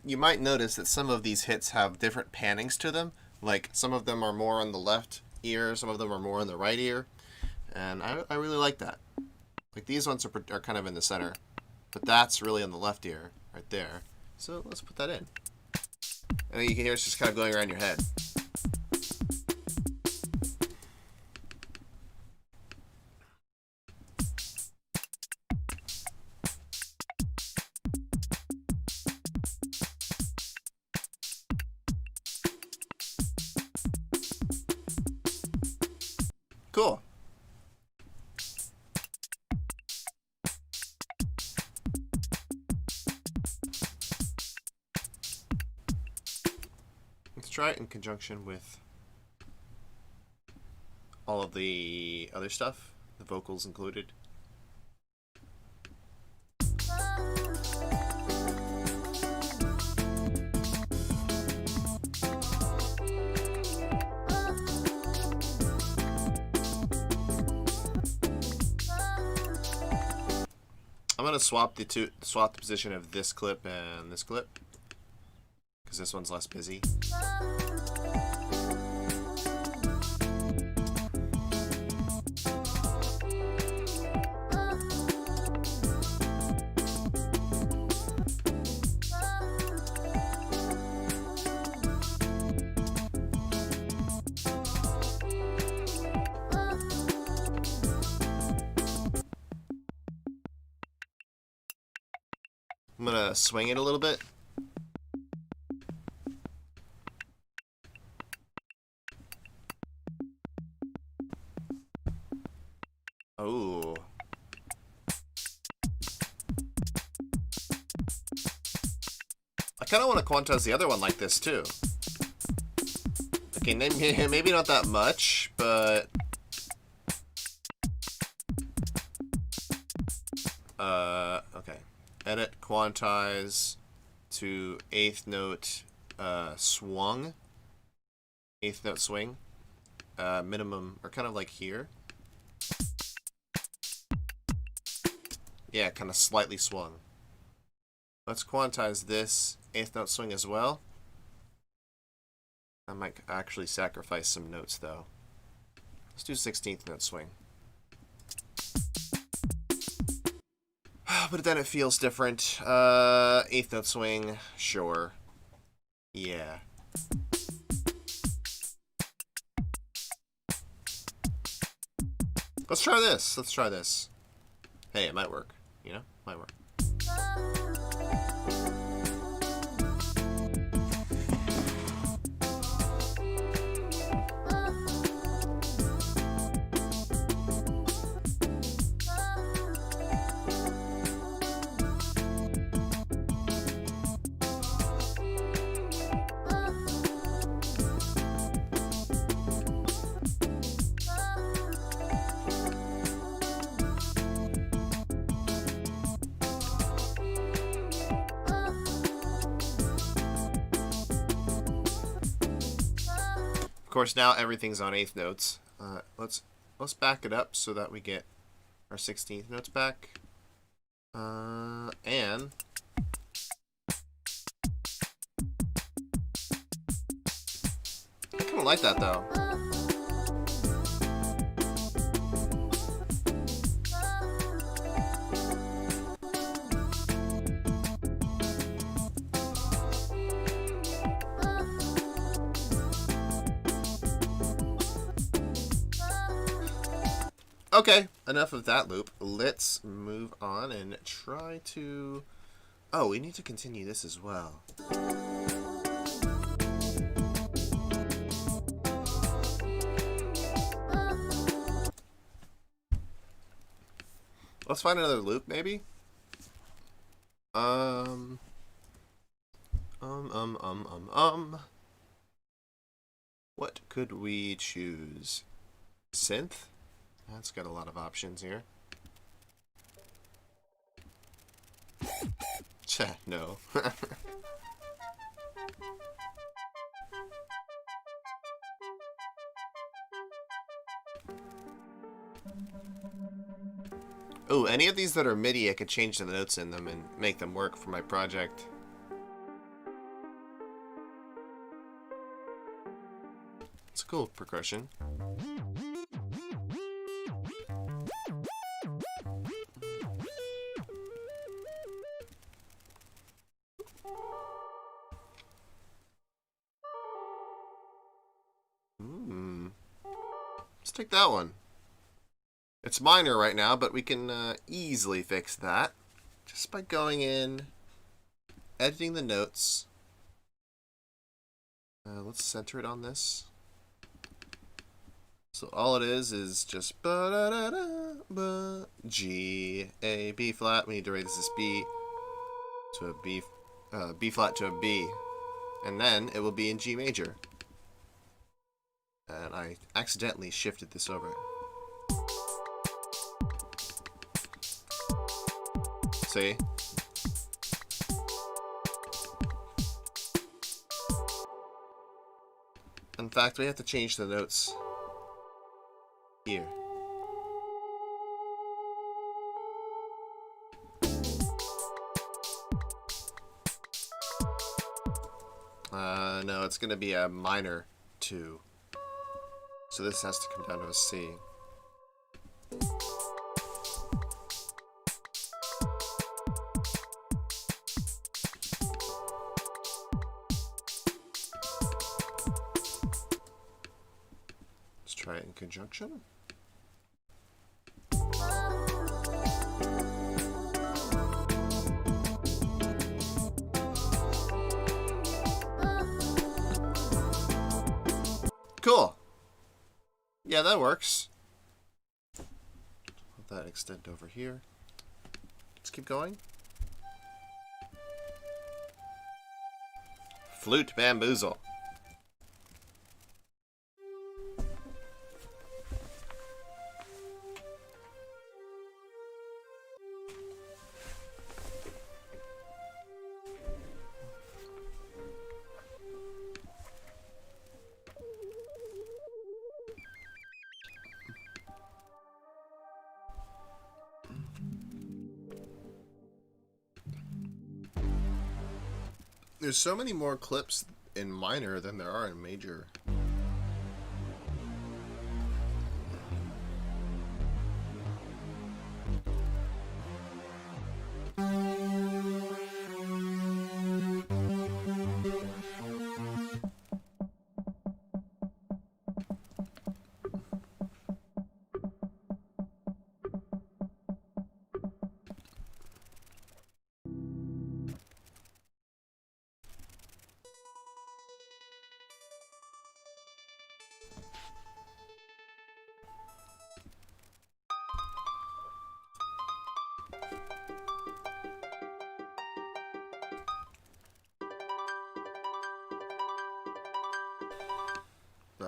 you might notice that some of these hits have different pannings to them. Like some of them are more on the left ear, some of them are more on the right ear. And I really like that. Like these ones are kind of in the center. But that's really on the left ear, right there. So let's put that in. And then you can hear it's just kind of going around your head. Cool. Let's try it in conjunction with all of the other stuff, the vocals included. I'm gonna swap the position of this clip and this clip because this one's less busy. I'm gonna swing it a little bit. Oh. I kind of want to quantize the other one like this too. Okay, maybe not that much, but okay. Edit, quantize to 8th note swung. 8th note swing. Minimum, or kind of like here. Yeah, kind of slightly swung. Let's quantize this 8th note swing as well. I might actually sacrifice some notes though. Let's do 16th note swing. But then it feels different. Eighth note swing, sure. Yeah. Let's try this. Let's try this. Hey, it might work. You know? Might work. Of course, now everything's on eighth notes. Let's back it up so that we get our 16th notes back. And I kind of like that though. Okay, enough of that loop. Let's move on and try to... Oh, we need to continue this as well. Let's find another loop, maybe? What could we choose? Synth? That's got a lot of options here. Cheh, no. Oh, any of these that are MIDI, I could change the notes in them and make them work for my project. It's a cool percussion. Let's take that one. It's minor right now, but we can easily fix that just by going in, editing the notes. Let's center it on this. So all it is just ba da da da ba G A B flat. We need to raise this B to a B, B flat to a B, and then it will be in G major. And I accidentally shifted this over. See? In fact, we have to change the notes here. No, it's going to be a minor 2. So this has to come down to a C. Let's try it in conjunction. Cool. Yeah, that works. Let that extend over here. Let's keep going. Flute bamboozle. There's so many more clips in minor than there are in major.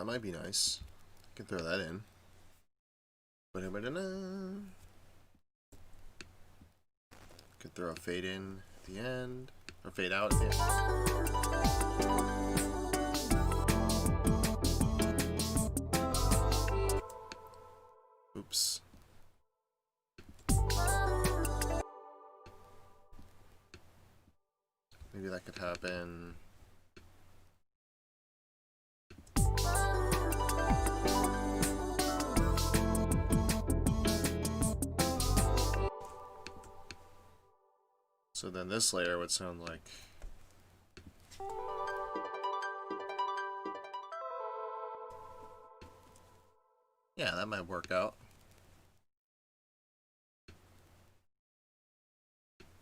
might be nice. I can throw that in. Could throw a fade in at the end, or fade out at the end. Oops. Maybe that could happen. So then this layer would sound like... Yeah, that might work out.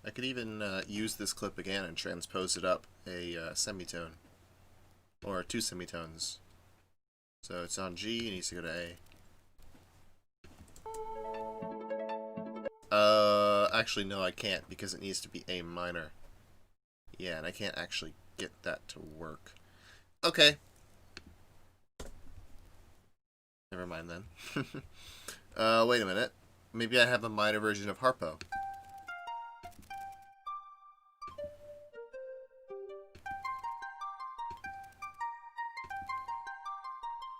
I could even use this clip again and transpose it up a semitone. Or 2 semitones. So it's on G, it needs to go to A. Actually, no, I can't, because it needs to be A minor. Yeah, and I can't actually get that to work. Okay. Never mind then. Wait a minute. Maybe I have a minor version of Harpo.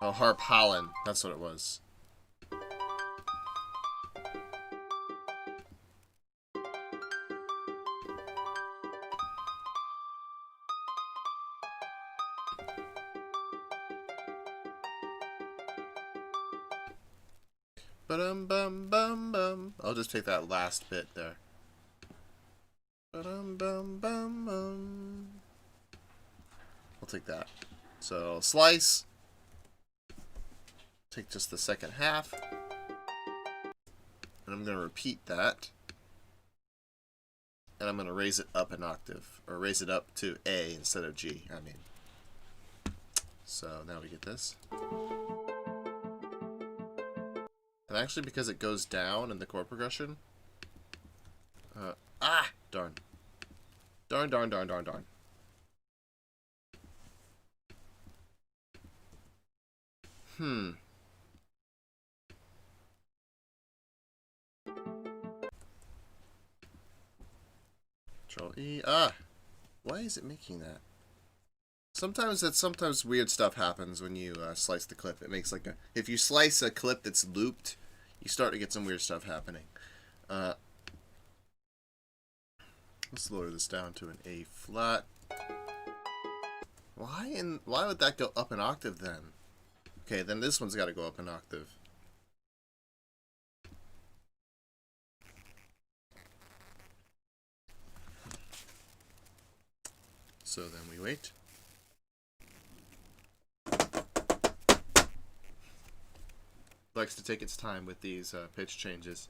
Oh, Harp Holland. That's what it was. Ba-dum-bum-bum-bum. I'll just take that last bit there. Ba-dum-bum-bum-bum. I'll take that. So, slice. Take just the second half. And I'm going to repeat that. And I'm going to raise it up an octave. Or raise it up to A instead of G, I mean. So, now we get this. And actually, because it goes down in the chord progression... Darn. Darn, darn, darn, darn, darn. Control E. Why is it making that? Sometimes weird stuff happens when you slice the clip. It makes like a... If you slice a clip that's looped, you start to get some weird stuff happening. Let's lower this down to an A flat. Why would that go up an octave then? Okay, then this one's got to go up an octave. So then we wait. Likes to take its time with these pitch changes.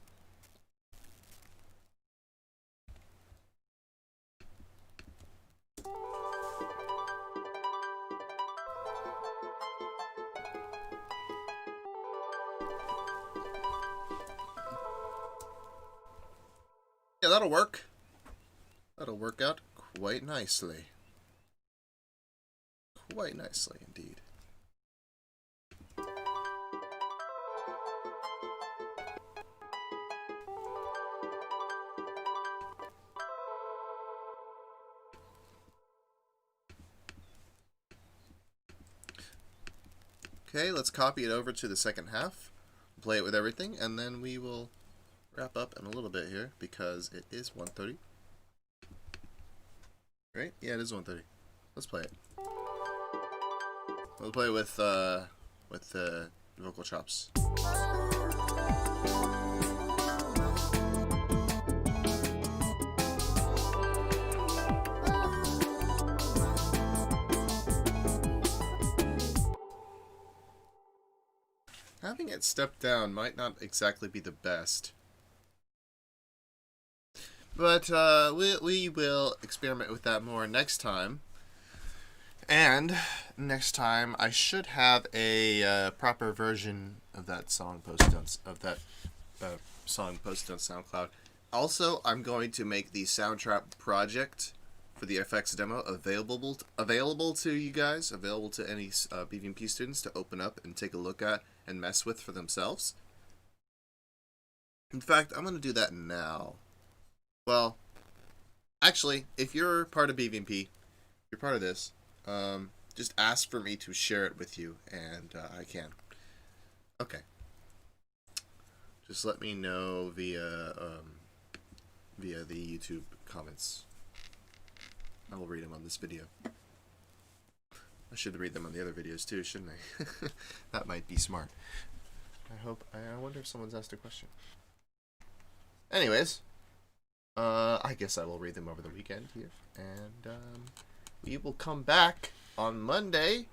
Yeah, that'll work. That'll work out quite nicely. Quite nicely indeed. Okay, let's copy it over to the second half, play it with everything, and then we will wrap up in a little bit here because it is 1:30. Right? Yeah, it is 1:30. Let's play it. We'll play it with the vocal chops. Having it step down might not exactly be the best. But we will experiment with that more next time. And next time I should have a proper version of that song posted on SoundCloud. Also, I'm going to make the Soundtrap project for the FX demo available to you guys, available to any BVMP students to open up and take a look at and mess with for themselves. In fact, I'm going to do that now. Well, actually, if you're part of BVMP, you're part of this, just ask for me to share it with you, and I can. Okay. Just let me know via the YouTube comments. I will read them on this video. I should read them on the other videos too, shouldn't I? That might be smart. I wonder if someone's asked a question. Anyways, I guess I will read them over the weekend here, and we will come back on Monday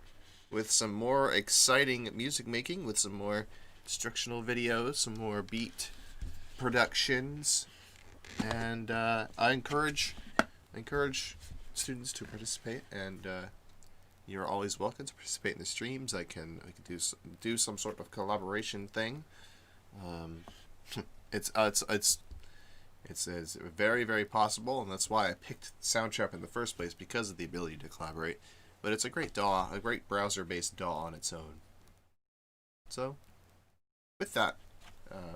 with some more exciting music making, with some more instructional videos, some more beat productions, and I encourage students to participate, and you're always welcome to participate in the streams. I can do some sort of collaboration thing. It's very, very possible, and that's why I picked Soundtrap in the first place, because of the ability to collaborate. But it's a great DAW, a great browser-based DAW on its own. So, with that,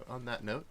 on that note,